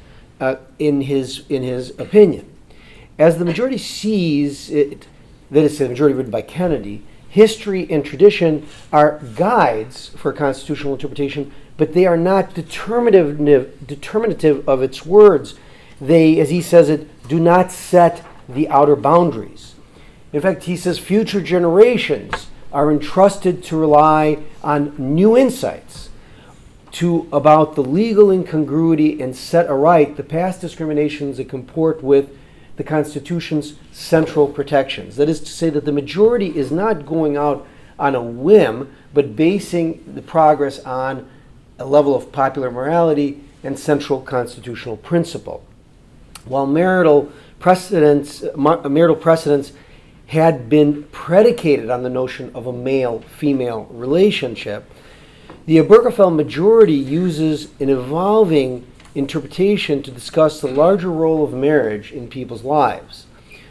in his opinion. As the majority sees it, that is, the majority written by Kennedy, history and tradition are guides for constitutional interpretation, but they are not determinative of its words. They, as he says it, do not set the outer boundaries. In fact, he says future generations are entrusted to rely on new insights about the legal incongruity and set aright the past discriminations that comport with the Constitution's central protections. That is to say that the majority is not going out on a whim, but basing the progress on a level of popular morality and central constitutional principle. While marital precedents had been predicated on the notion of a male-female relationship, the Obergefell majority uses an evolving interpretation to discuss the larger role of marriage in people's lives.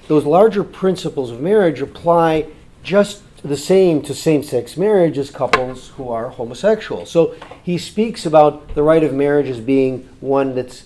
Those larger principles of marriage apply just the same to same-sex marriage as couples who are homosexual. So he speaks about the right of marriage as being one that's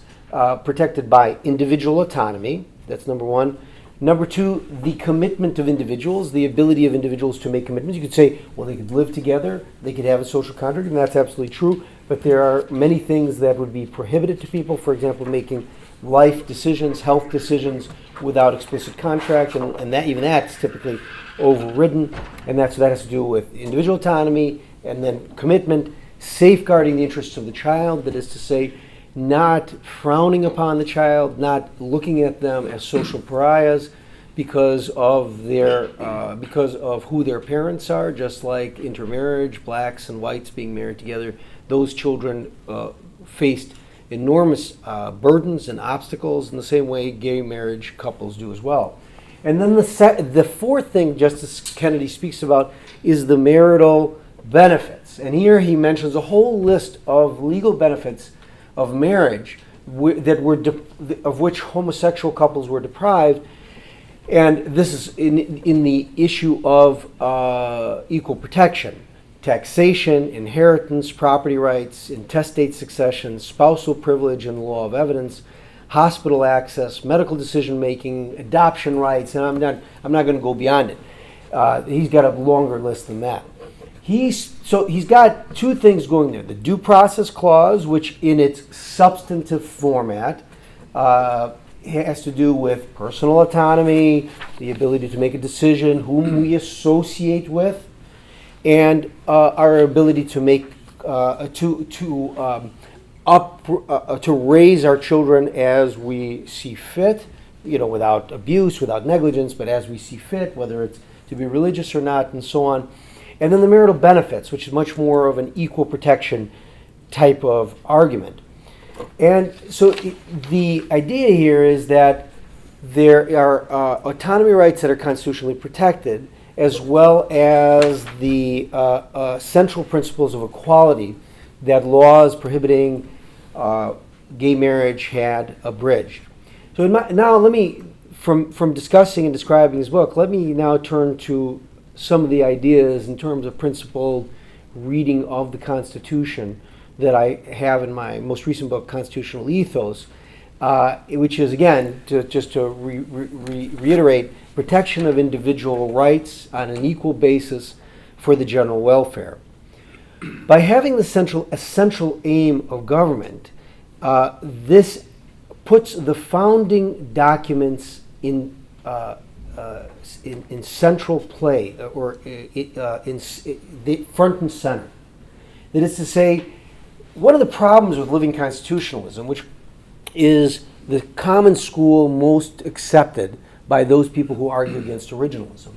protected by individual autonomy, that's number one, Number two, the commitment of individuals, the ability of individuals to make commitments. You could say, well, they could live together, they could have a social contract, and that's absolutely true. But there are many things that would be prohibited to people. For example, making life decisions, health decisions without explicit contract, and that even that's typically overridden. And that has to do with individual autonomy and then commitment, safeguarding the interests of the child. That is to say, not frowning upon the child, not looking at them as social pariahs because of who their parents are. Just like intermarriage, blacks and whites being married together, those children faced enormous burdens and obstacles in the same way gay marriage couples do as well. And then the fourth thing Justice Kennedy speaks about is the marital benefits. And here he mentions a whole list of legal benefits of marriage of which homosexual couples were deprived. And this is in the issue of equal protection: taxation, inheritance, property rights, intestate succession, spousal privilege and law of evidence, hospital access, medical decision making, adoption rights, and I'm not going to go beyond it. He's got a longer list than that. He's got two things going there: the due process clause, which in its substantive format has to do with personal autonomy, the ability to make a decision, whom we associate with, and our ability to make to raise our children as we see fit, without abuse, without negligence, but as we see fit, whether it's to be religious or not, and so on. And then the marital benefits, which is much more of an equal protection type of argument. And so the idea here is that there are autonomy rights that are constitutionally protected, as well as the central principles of equality that laws prohibiting gay marriage had abridged. So now let me, from discussing and describing his book, let me now turn to some of the ideas in terms of principled reading of the Constitution that I have in my most recent book, Constitutional Ethos, which is, again, to reiterate, protection of individual rights on an equal basis for the general welfare. By having the essential aim of government, this puts the founding documents in central play, or in front and center. That is to say, one of the problems with living constitutionalism, which is the common school most accepted by those people who argue against originalism,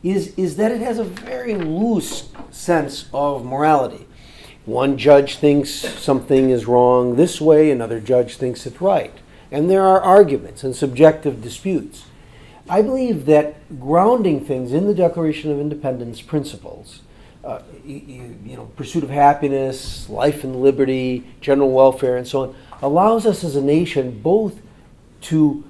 is that it has a very loose sense of morality. One judge thinks something is wrong this way, another judge thinks it's right. And there are arguments and subjective disputes. I believe that grounding things in the Declaration of Independence principles, pursuit of happiness, life and liberty, general welfare, and so on, allows us as a nation both to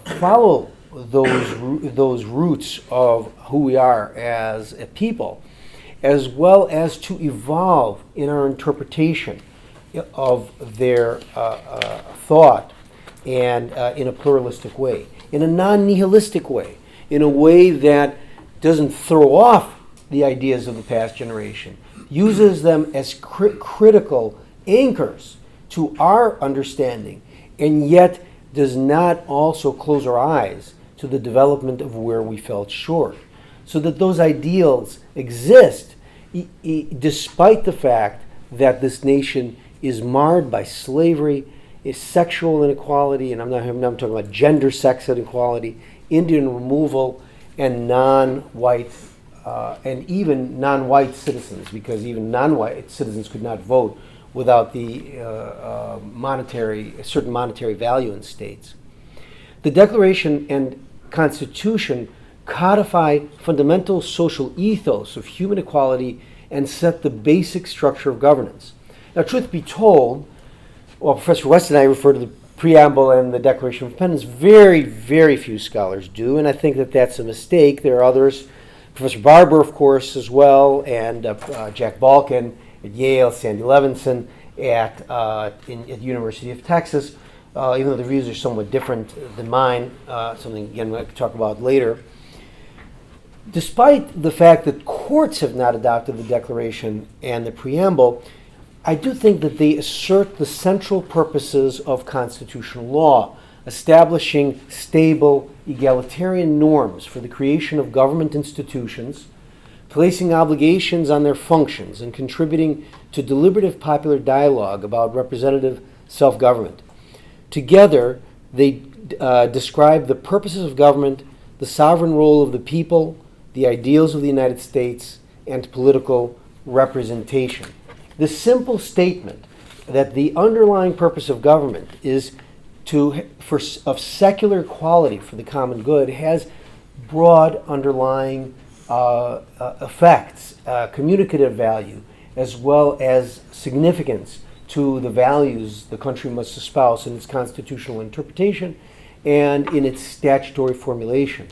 follow those roots of who we are as a people, as well as to evolve in our interpretation of their thought, and in a pluralistic way, in a non-nihilistic way, in a way that doesn't throw off the ideas of the past generation, uses them as critical anchors to our understanding, and yet does not also close our eyes to the development of where we fell short. So that those ideals exist despite the fact that this nation is marred by slavery, is sexual inequality, and I'm talking about gender, sex inequality, Indian removal, and non-white, and even non-white citizens, because even non-white citizens could not vote without the certain monetary value in states. The Declaration and Constitution codify fundamental social ethos of human equality and set the basic structure of governance. Now, truth be told, well, Professor West and I refer to the preamble and the Declaration of Independence. Very, very few scholars do, and I think that that's a mistake. There are others, Professor Barber, of course, as well, and Jack Balkin at Yale, Sandy Levinson at the University of Texas, even though the views are somewhat different than mine, something, again, I could talk about later. Despite the fact that courts have not adopted the Declaration and the preamble, I do think that they assert the central purposes of constitutional law, establishing stable, egalitarian norms for the creation of government institutions, placing obligations on their functions, and contributing to deliberative popular dialogue about representative self-government. Together, they describe the purposes of government, the sovereign role of the people, the ideals of the United States, and political representation. The simple statement that the underlying purpose of government is of secular equality for the common good has broad underlying effects, communicative value, as well as significance to the values the country must espouse in its constitutional interpretation and in its statutory formulation.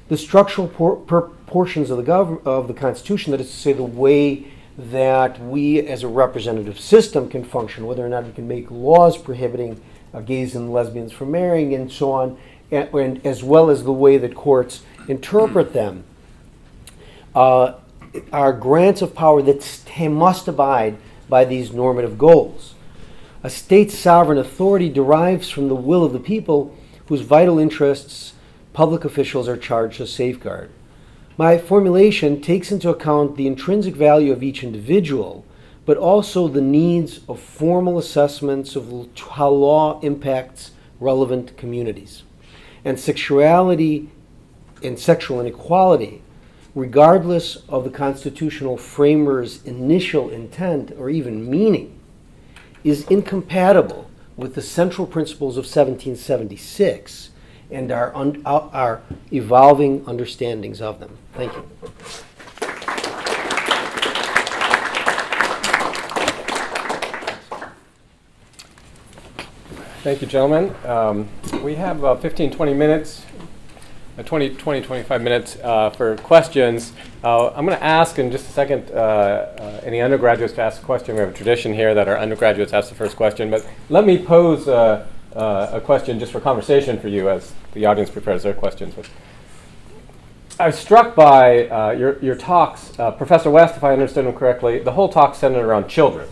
The structural portions of the Constitution, that is to say, the way that we as a representative system can function, whether or not we can make laws prohibiting gays and lesbians from marrying and so on, and as well as the way that courts interpret them, are grants of power that must abide by these normative goals. A state's sovereign authority derives from the will of the people whose vital interests public officials are charged to safeguard. My formulation takes into account the intrinsic value of each individual, but also the needs of formal assessments of how law impacts relevant communities. And sexuality and sexual inequality, regardless of the constitutional framer's initial intent or even meaning, is incompatible with the central principles of 1776 and our evolving understandings of them. Thank you. Thank you, gentlemen. We have about 15, 20 minutes, 25 minutes for questions. I'm going to ask in just a second any undergraduates to ask a question. We have a tradition here that our undergraduates ask the first question, but let me pose a question just for conversation for you as the audience prepares their questions. I was struck by your talks. Professor West, if I understood him correctly, the whole talk centered around children.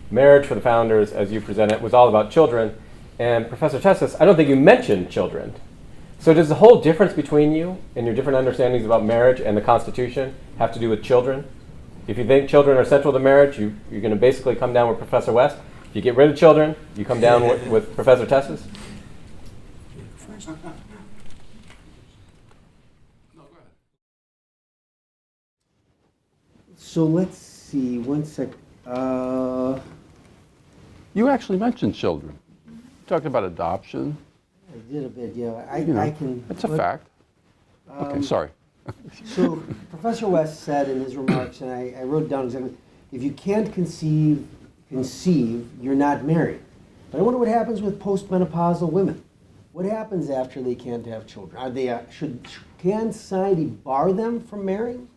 Marriage for the Founders, as you present it, was all about children. And Professor Tsesis, I don't think you mentioned children. So does the whole difference between you and your different understandings about marriage and the Constitution have to do with children? If you think children are central to marriage, you're going to basically come down with Professor West. If you get rid of children, you come down with Professor Tsesis? So let's see, one sec. You actually mentioned children. Talking about adoption. I did a bit, yeah. I can. It's a fact. Okay, sorry. So Professor West said in his remarks, and I wrote down exactly, if you can't conceive, you're not married. But I wonder what happens with postmenopausal women. What happens after they can't have children? Are they can society bar them from marrying?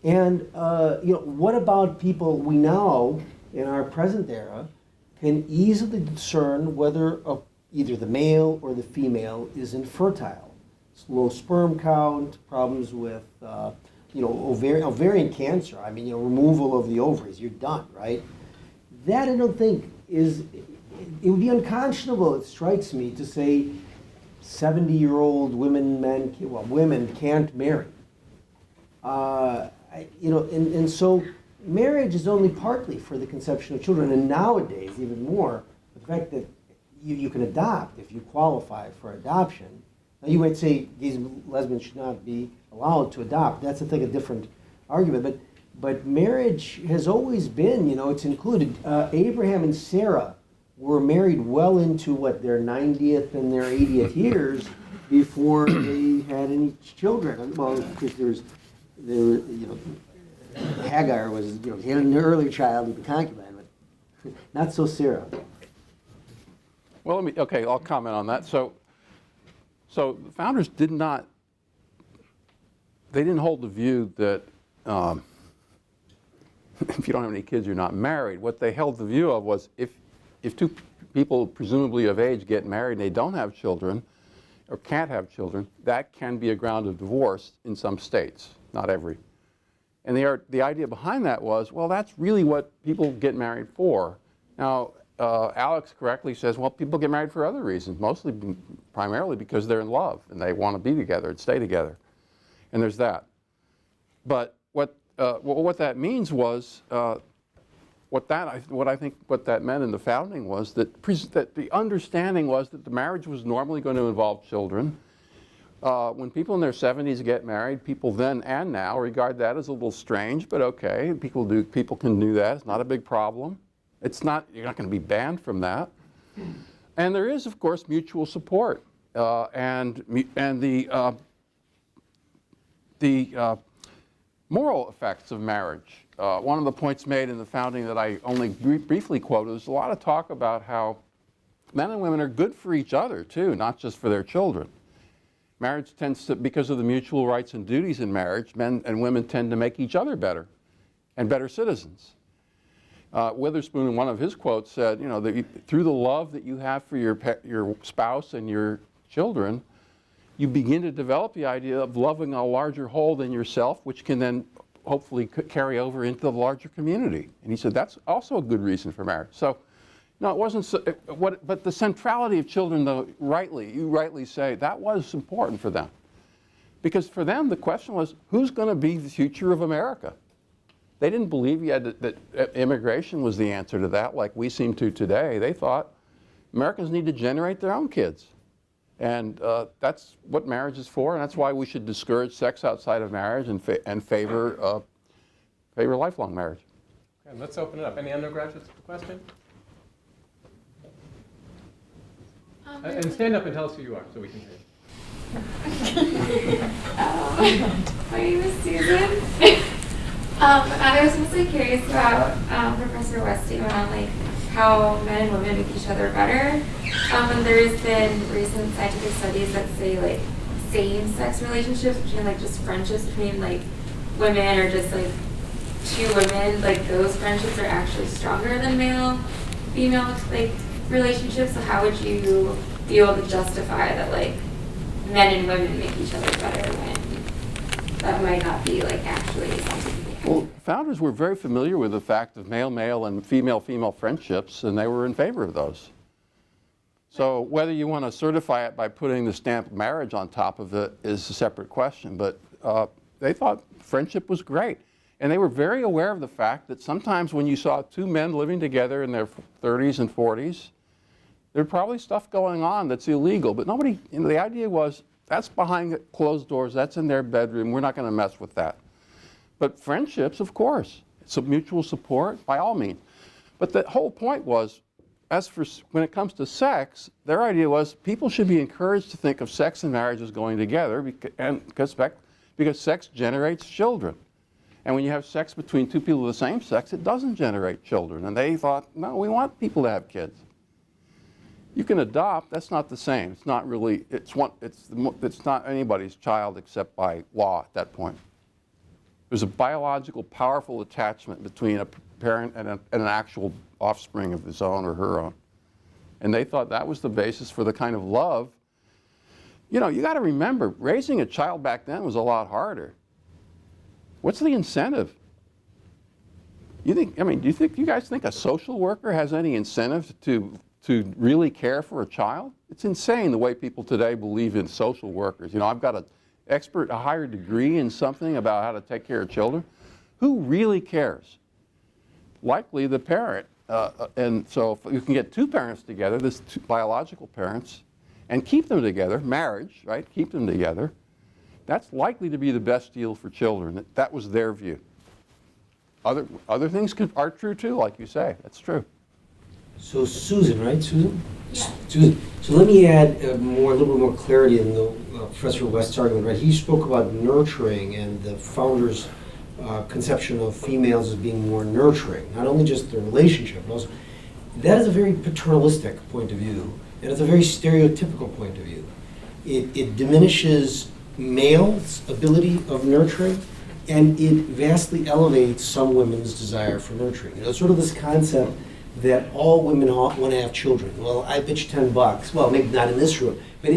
And what about people we now in our present era can easily discern whether either the male or the female is infertile? Low sperm count, problems with ovarian cancer. I mean, removal of the ovaries. You're done, right? That I don't think is. It would be unconscionable. It strikes me to say 70-year-old women can't marry. And so marriage is only partly for the conception of children, and nowadays even more the fact that you can adopt if you qualify for adoption. Now you might say gays and lesbians should not be allowed to adopt. That's I think a different argument. But marriage has always been, it's included. Abraham and Sarah were married well into their 90th and their 80th years before they had any children. Well, because Hagar was, he had an early child with a concubine, but not so Sarah. Well, I'll comment on that. So the founders didn't hold the view that if you don't have any kids, you're not married. What they held the view of was if two people presumably of age get married and they don't have children or can't have children, that can be a ground of divorce in some states, not every. And the idea behind that was, well, that's really what people get married for. Now, Alex correctly says, well, people get married for other reasons, primarily because they're in love and they want to be together and stay together. And there's that. But what that means was, what I think that meant in the founding was that the understanding was that the marriage was normally going to involve children. When people in their 70s get married, people then and now regard that as a little strange, but okay, people can do that. It's not a big problem. You're not going to be banned from that. And there is, of course, mutual support and the moral effects of marriage. One of the points made in the founding that I only briefly quoted was a lot of talk about how men and women are good for each other too, not just for their children. Marriage tends to, because of the mutual rights and duties in marriage, men and women tend to make each other better and better citizens. Witherspoon, in one of his quotes, said, you know, that through the love that you have for your spouse and your children, you begin to develop the idea of loving a larger whole than yourself, which can then hopefully carry over into the larger community. And he said that's also a good reason for marriage. So, no, it wasn't. But the centrality of children, though, you rightly say, that was important for them, because for them the question was, who's going to be the future of America? They didn't believe that immigration was the answer to that, like we seem to today. They thought Americans need to generate their own kids. And that's what marriage is for, and that's why we should discourage sex outside of marriage and favor lifelong marriage. Okay, let's open it up. Any undergraduates with a question? And stand up and tell us who you are so we can hear you. My name is Susan. I was mostly curious about Professor West's statement on like how men and women make each other better. And there's been recent scientific studies that say like same-sex relationships between like just friendships between like women or just like two women, like those friendships are actually stronger than male-female like relationships. So how would you be able to justify that like men and women make each other better when that might not be like actually something? Well, founders were very familiar with the fact of male-male and female-female friendships, and they were in favor of those. So whether you want to certify it by putting the stamp marriage on top of it is a separate question, but they thought friendship was great. And they were very aware of the fact that sometimes when you saw two men living together in their 30s and 40s, there's probably stuff going on that's illegal, but nobody, the idea was, that's behind closed doors, that's in their bedroom, we're not going to mess with that. But friendships, of course, so mutual support, by all means. But the whole point was, as for when it comes to sex, their idea was people should be encouraged to think of sex and marriage as going together because sex generates children. And when you have sex between two people of the same sex, it doesn't generate children. And they thought, no, we want people to have kids. You can adopt, that's not the same. It's not really, it's not anybody's child except by law at that point. There's a biological, powerful attachment between a parent and an actual offspring of his own or her own. And they thought that was the basis for the kind of love. You know, you got to remember, raising a child back then was a lot harder. What's the incentive? Do you guys think a social worker has any incentive to really care for a child? It's insane the way people today believe in social workers. You know, I've got a higher degree in something about how to take care of children. Who really cares? Likely the parent. And so if you can get two parents together, two biological parents, and keep them together, marriage, right? Keep them together. That's likely to be the best deal for children. That was their view. Other things are true too, like you say. That's true. So Susan, right? Susan? Yeah. Susan. So let me add a little bit more clarity in the Professor West's argument. Right? He spoke about nurturing and the founder's conception of females as being more nurturing, not only just the relationship, but also that is a very paternalistic point of view, and it's a very stereotypical point of view. It diminishes males' ability of nurturing, and it vastly elevates some women's desire for nurturing. You know, sort of this concept that all women want to have children. Well, I bet you $10. Well, maybe not in this room, but I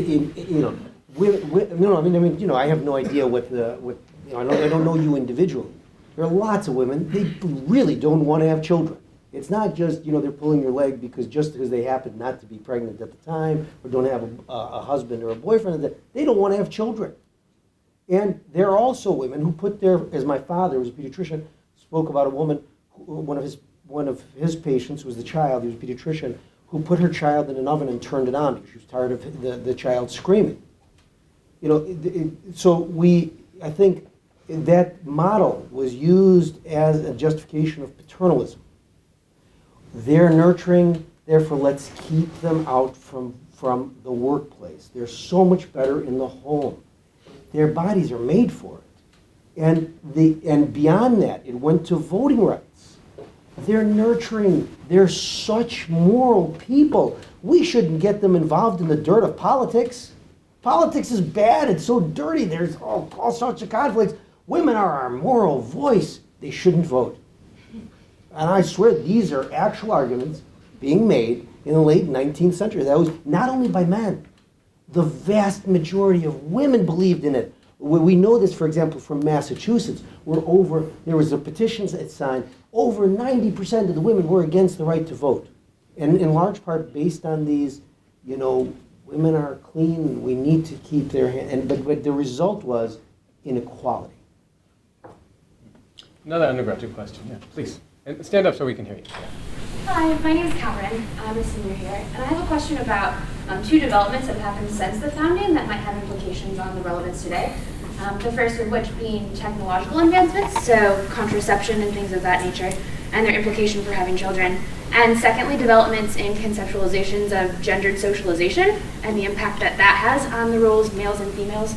have no idea I don't know you individually. There are lots of women, they really don't want to have children. It's not just, they're pulling your leg just because they happen not to be pregnant at the time or don't have a husband or a boyfriend. They don't want to have children. And there are also women who put as my father, who was a pediatrician, spoke about a woman, one of his patients was the child, he was a pediatrician, who put her child in an oven and turned it on because she was tired of the child screaming. I think that model was used as a justification of paternalism. They're nurturing, therefore let's keep them out from the workplace. They're so much better in the home. Their bodies are made for it. And beyond that, it went to voting rights. They're nurturing. They're such moral people. We shouldn't get them involved in the dirt of politics. Politics is bad. It's so dirty. There's all sorts of conflicts. Women are our moral voice. They shouldn't vote. And I swear these are actual arguments being made in the late 19th century. That was not only by men. The vast majority of women believed in it. We know this, for example, from Massachusetts, where there was a petition that signed, over 90% of the women were against the right to vote. And in large part based on these, women are clean, we need to keep their hand. But the result was inequality. Another undergraduate question, yeah, please. And stand up so we can hear you. Hi, my name is Cameron. I'm a senior here, and I have a question about two developments that have happened since the founding that might have implications on the relevance today. The first of which being technological advancements, so contraception and things of that nature, and their implication for having children. And secondly, developments in conceptualizations of gendered socialization and the impact that has on the roles males and females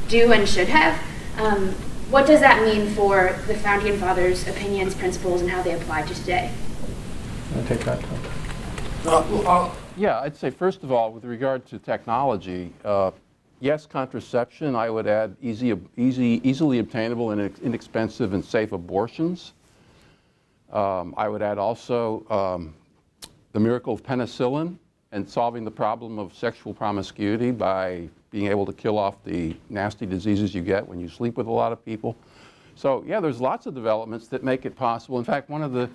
do and should have. What does that mean for the founding fathers' opinions, principles, and how they apply to today? I'll take that, Tom. Yeah, I'd say first of all, with regard to technology, yes, contraception. I would add easily obtainable and inexpensive and safe abortions. I would add also the miracle of penicillin and solving the problem of sexual promiscuity by being able to kill off the nasty diseases you get when you sleep with a lot of people. So yeah, there's lots of developments that make it possible. In fact, one of the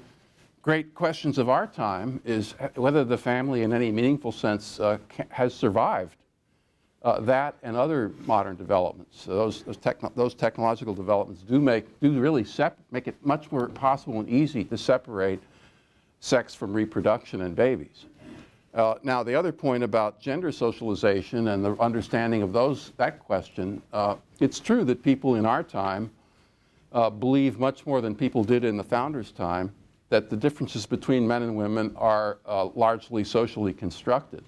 great questions of our time is whether the family in any meaningful sense has survived that and other modern developments. So those technological developments do really make it much more possible and easy to separate sex from reproduction and babies. Now, the other point about gender socialization and the understanding of that question, it's true that people in our time believe much more than people did in the founders' time that the differences between men and women are largely socially constructed.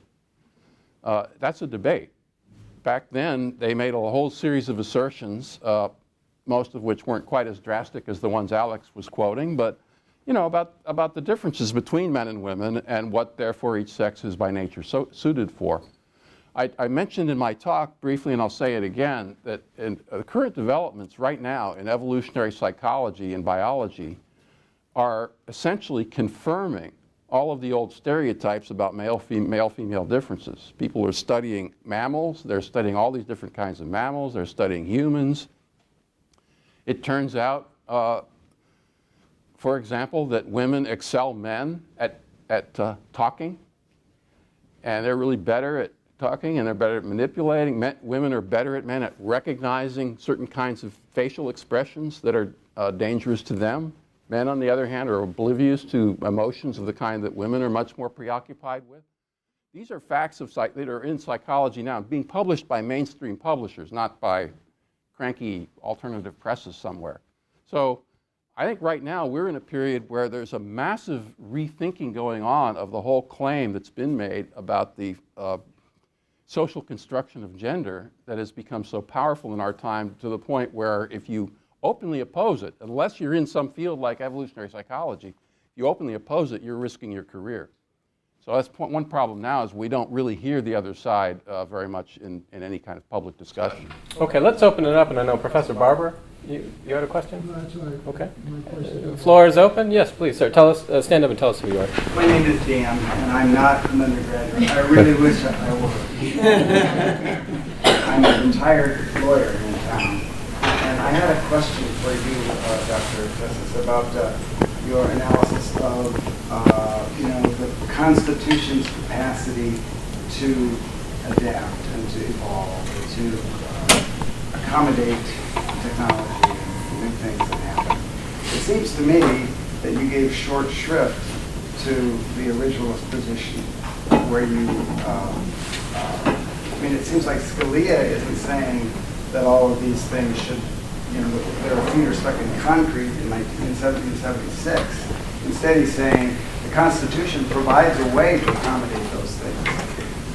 That's a debate. Back then, they made a whole series of assertions, most of which weren't quite as drastic as the ones Alex was quoting, but about the differences between men and women and what therefore each sex is by nature suited for. I mentioned in my talk briefly, and I'll say it again, that in current developments right now in evolutionary psychology and biology are essentially confirming all of the old stereotypes about male-female differences. People are studying mammals, they're studying all these different kinds of mammals, they're studying humans. It turns out, for example, that women excel men at talking, and they're really better at talking, and they're better at manipulating. Women are better at men at recognizing certain kinds of facial expressions that are dangerous to them. Men, on the other hand, are oblivious to emotions of the kind that women are much more preoccupied with. These are facts that are in psychology now, being published by mainstream publishers, not by cranky alternative presses somewhere. So I think right now we're in a period where there's a massive rethinking going on of the whole claim that's been made about the social construction of gender that has become so powerful in our time, to the point where if you openly oppose it, unless you're in some field like evolutionary psychology, if you openly oppose it, you're risking your career. So that's one problem now is we don't really hear the other side very much in any kind of public discussion. Okay, let's open it up, and I know Professor Barber, you had a question? No, that's all right. Okay. My question. The floor is open. Yes, please, sir. Tell us, stand up and tell us who you are. My name is Dan, and I'm not an undergraduate. I really wish I were. I'm a retired lawyer in town, and I had a question for you, Dr. Tsesis, about your analysis of, the Constitution's capacity to adapt and to evolve, to accommodate technology and new things that happen. It seems to me that you gave short shrift to the originalist position, where you, it seems like Scalia isn't saying that all of these things should, their feet are stuck in concrete in 1776. Instead, he's saying the Constitution provides a way to accommodate those things,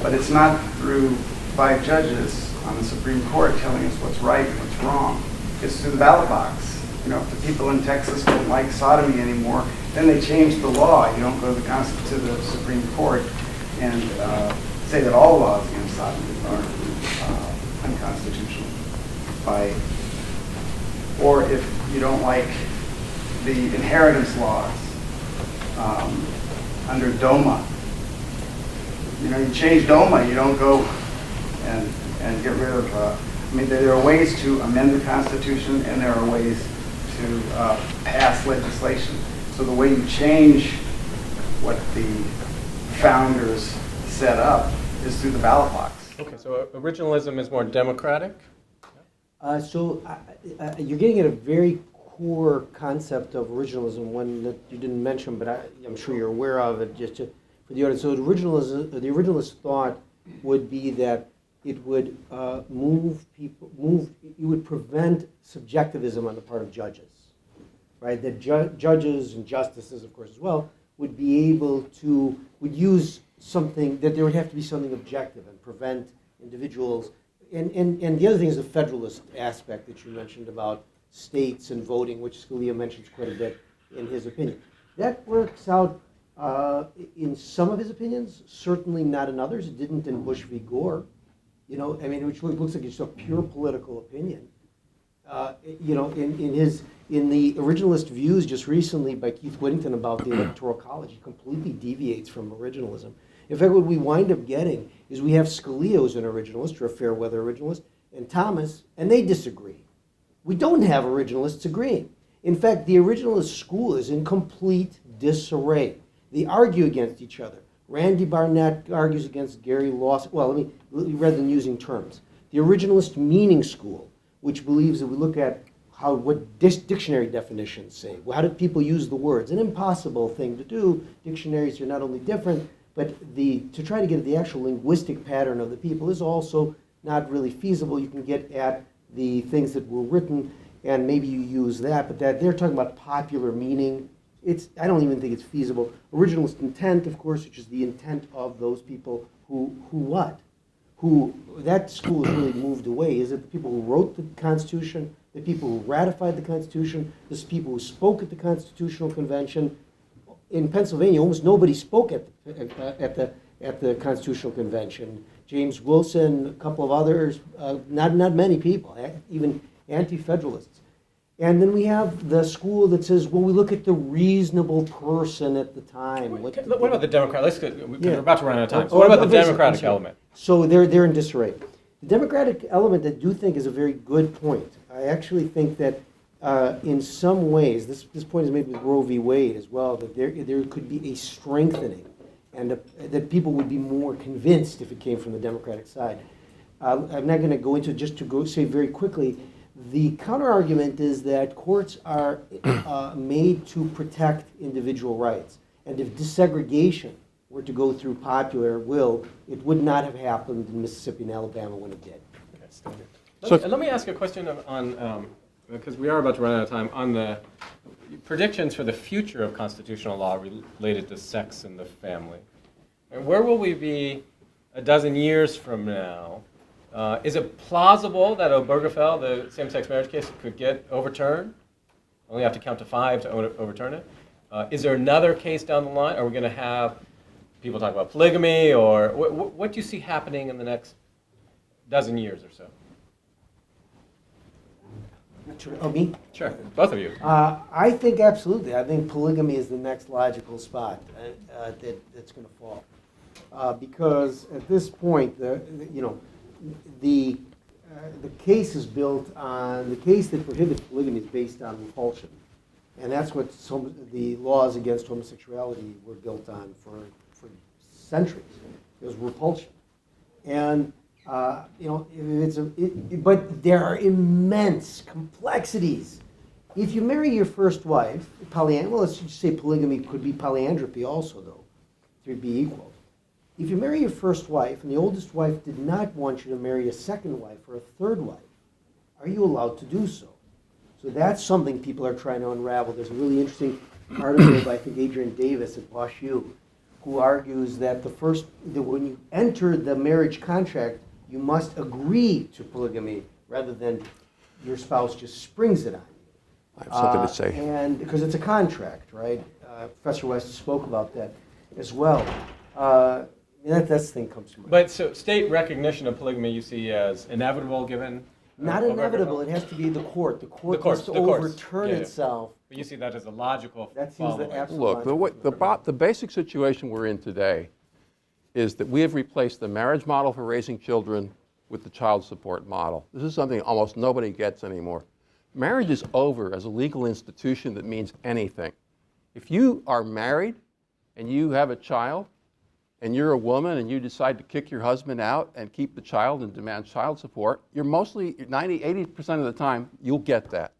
but it's not through 5 judges on the Supreme Court telling us what's right and what's wrong. It's through the ballot box. If the people in Texas don't like sodomy anymore, then they change the law. You don't go to the Supreme Court and say that all laws against sodomy are unconstitutional. Or if you don't like the inheritance laws under DOMA, you change DOMA. You don't go and get rid of. There are ways to amend the Constitution, and there are ways to pass legislation. So the way you change what the founders set up is through the ballot box. Okay, so originalism is more democratic? You're getting at a very core concept of originalism, one that you didn't mention, but I'm sure you're aware of it for the audience. So the originalist thought would be that it would it would prevent subjectivism on the part of judges, right? That judges and justices, of course, as well, would be able to, would use something, that there would have to be something objective and prevent individuals. And the other thing is the federalist aspect that you mentioned about states and voting, which Scalia mentions quite a bit in his opinion. That works out in some of his opinions, certainly not in others. It didn't in Bush v. Gore, which looks like it's a pure political opinion. In the originalist views just recently by Keith Whittington about the Electoral College, he completely deviates from originalism. In fact, what we wind up getting is we have Scalia, who's an originalist, or a fair weather originalist, and Thomas, and they disagree. We don't have originalists agreeing. In fact, the originalist school is in complete disarray. They argue against each other. Randy Barnett argues against Gary Lawson. Well, rather than using terms. The originalist meaning school, which believes that we look at what dictionary definitions say. How do people use the words? An impossible thing to do. Dictionaries are not only different, but to try to get at the actual linguistic pattern of the people is also not really feasible. You can get at the things that were written, and maybe you use that, but that they're talking about popular meaning. I don't even think it's feasible. Originalist intent, of course, which is the intent of those people who that school has really moved away. Is it the people who wrote the Constitution, the people who ratified the Constitution, the people who spoke at the Constitutional Convention? In Pennsylvania, almost nobody spoke at the Constitutional Convention. James Wilson, a couple of others, not many people, even anti-federalists. And then we have the school that says, well, we look at the reasonable person at the time. What about the Democrat? We're about to run out of time. So Oh, what about the okay, Democratic sorry. element? So they're in disarray. The Democratic element, I do think, is a very good point. I actually think that in some ways, this point is made with Roe v. Wade as well, that there could be a strengthening, and that people would be more convinced if it came from the Democratic side. I'm not going to go into, just to go say very quickly, the counter-argument is that courts are made to protect individual rights. And if desegregation were to go through popular will, it would not have happened in Mississippi and Alabama when it did. Let me ask you a question on, because we are about to run out of time, on the predictions for the future of constitutional law related to sex and the family. And where will we be a dozen years from now? Is it plausible that Obergefell, the same-sex marriage case, could get overturned? Only have to count to 5 to overturn it. Is there another case down the line? Are we going to have people talk about polygamy, or what do you see happening in the next dozen years or so? Oh, me? Sure, both of you. I think absolutely. I think polygamy is the next logical spot that's going to fall, because at this point, the case is built on the case that prohibits polygamy is based on repulsion, and that's what the laws against homosexuality were built on for centuries. It was repulsion, and but there are immense complexities. If you marry your first wife, let's just say polygamy could be polyandropy also, though, to be equal. If you marry your first wife and the oldest wife did not want you to marry a second wife or a third wife, are you allowed to do so? So that's something people are trying to unravel. There's a really interesting article by, I think, Adrian Davis at WashU, who argues that when you enter the marriage contract, you must agree to polygamy rather than your spouse just springs it on you. I have something to say. And because it's a contract, right? Professor West spoke about that as well. That's the thing comes to mind. But so state recognition of polygamy you see as inevitable given? Not inevitable. It has to be the court. The court must overturn itself. But you see that as a logical That seems the follow-up. absolute Look, the basic situation we're in today is that we have replaced the marriage model for raising children with the child support model. This is something almost nobody gets anymore. Marriage is over as a legal institution that means anything. If you are married and you have a child and you're a woman and you decide to kick your husband out and keep the child and demand child support, you're mostly 80% of the time you'll get that.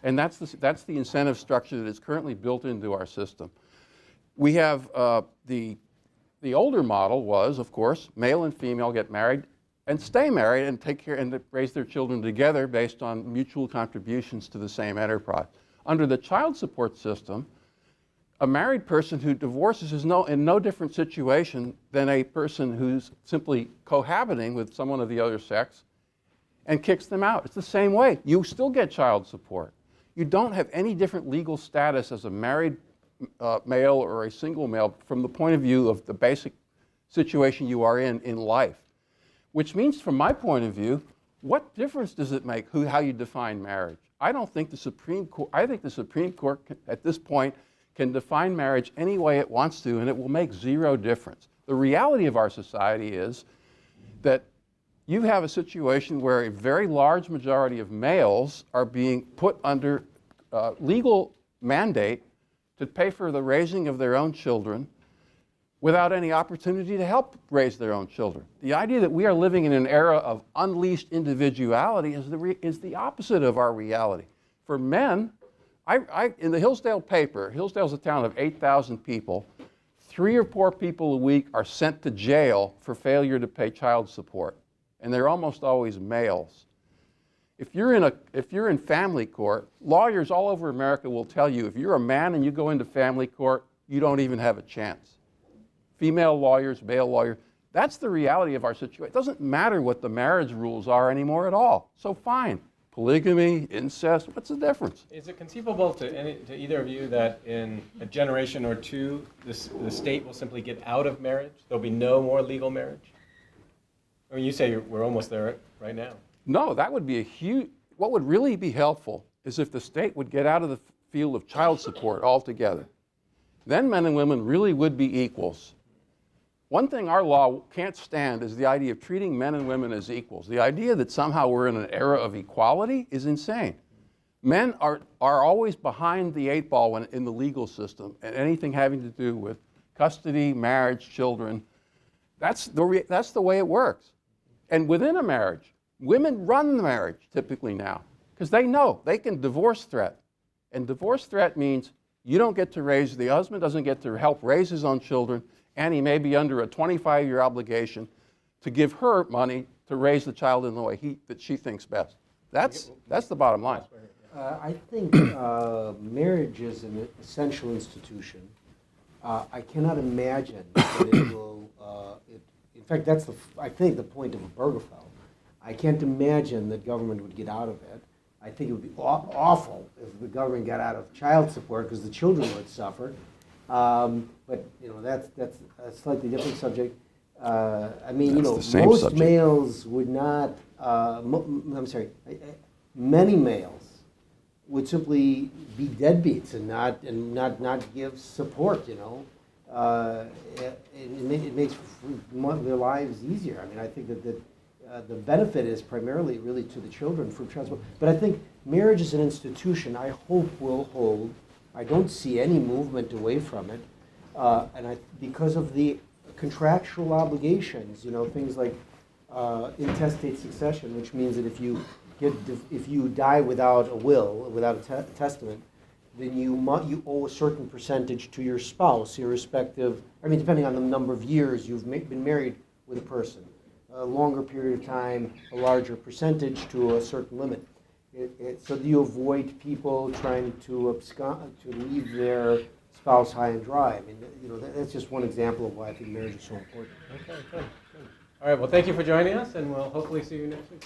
And that's the incentive structure that is currently built into our system. We have the older model was, of course, male and female get married and stay married and take care and raise their children together based on mutual contributions to the same enterprise. Under the child support system, a married person who divorces is in no different situation than a person who's simply cohabiting with someone of the other sex and kicks them out. It's the same way. You still get child support. You don't have any different legal status as a married male or a single male from the point of view of the basic situation you are in life. Which means, from my point of view, what difference does it make how you define marriage? I think the Supreme Court at this point can define marriage any way it wants to, and it will make zero difference. The reality of our society is that you have a situation where a very large majority of males are being put under legal mandate to pay for the raising of their own children without any opportunity to help raise their own children. The idea that we are living in an era of unleashed individuality is the opposite of our reality. For men, in the Hillsdale paper, Hillsdale's a town of 8,000 people, 3 or 4 people a week are sent to jail for failure to pay child support, and they're almost always males. If you're in family court, lawyers all over America will tell you if you're a man and you go into family court, you don't even have a chance. Female lawyers, male lawyers, that's the reality of our situation. It doesn't matter what the marriage rules are anymore at all. So fine, polygamy, incest, what's the difference? Is it conceivable to either of you that in a generation or two, the state will simply get out of marriage? There'll be no more legal marriage? I mean, you say we're almost there right now. No, that would be what would really be helpful is if the state would get out of the field of child support altogether. Then men and women really would be equals. One thing our law can't stand is the idea of treating men and women as equals. The idea that somehow we're in an era of equality is insane. Men are always behind the 8 ball in the legal system, and anything having to do with custody, marriage, children, that's the way it works. And within a marriage, women run the marriage typically now because they know they can divorce threat. And divorce threat means you don't get to the husband doesn't get to help raise his own children, and he may be under a 25-year obligation to give her money to raise the child in the way that she thinks best. That's the bottom line. I think marriage is an essential institution. I cannot imagine that it will. In fact, that's I think the point of Obergefell. I can't imagine that government would get out of it. I think it would be awful if the government got out of child support because the children would suffer. But that's a slightly different subject. I mean, That's the same most subject. males would not. I'm sorry. Many males would simply be deadbeats and not give support. It makes their lives easier. I mean, I think that the benefit is primarily really to the children for child support. But I think marriage as an institution, I hope will hold. I don't see any movement away from it, because of the contractual obligations. Things like intestate succession, which means that if you die without a will, without a testament, then you owe a certain percentage to your spouse, irrespective. I mean, depending on the number of years you've been married with a person, a longer period of time, a larger percentage to a certain limit. So do you avoid people trying to leave their spouse high and dry? I mean, that's just one example of why I think marriage is so important. Okay, good. All right, well, thank you for joining us, and we'll hopefully see you next week.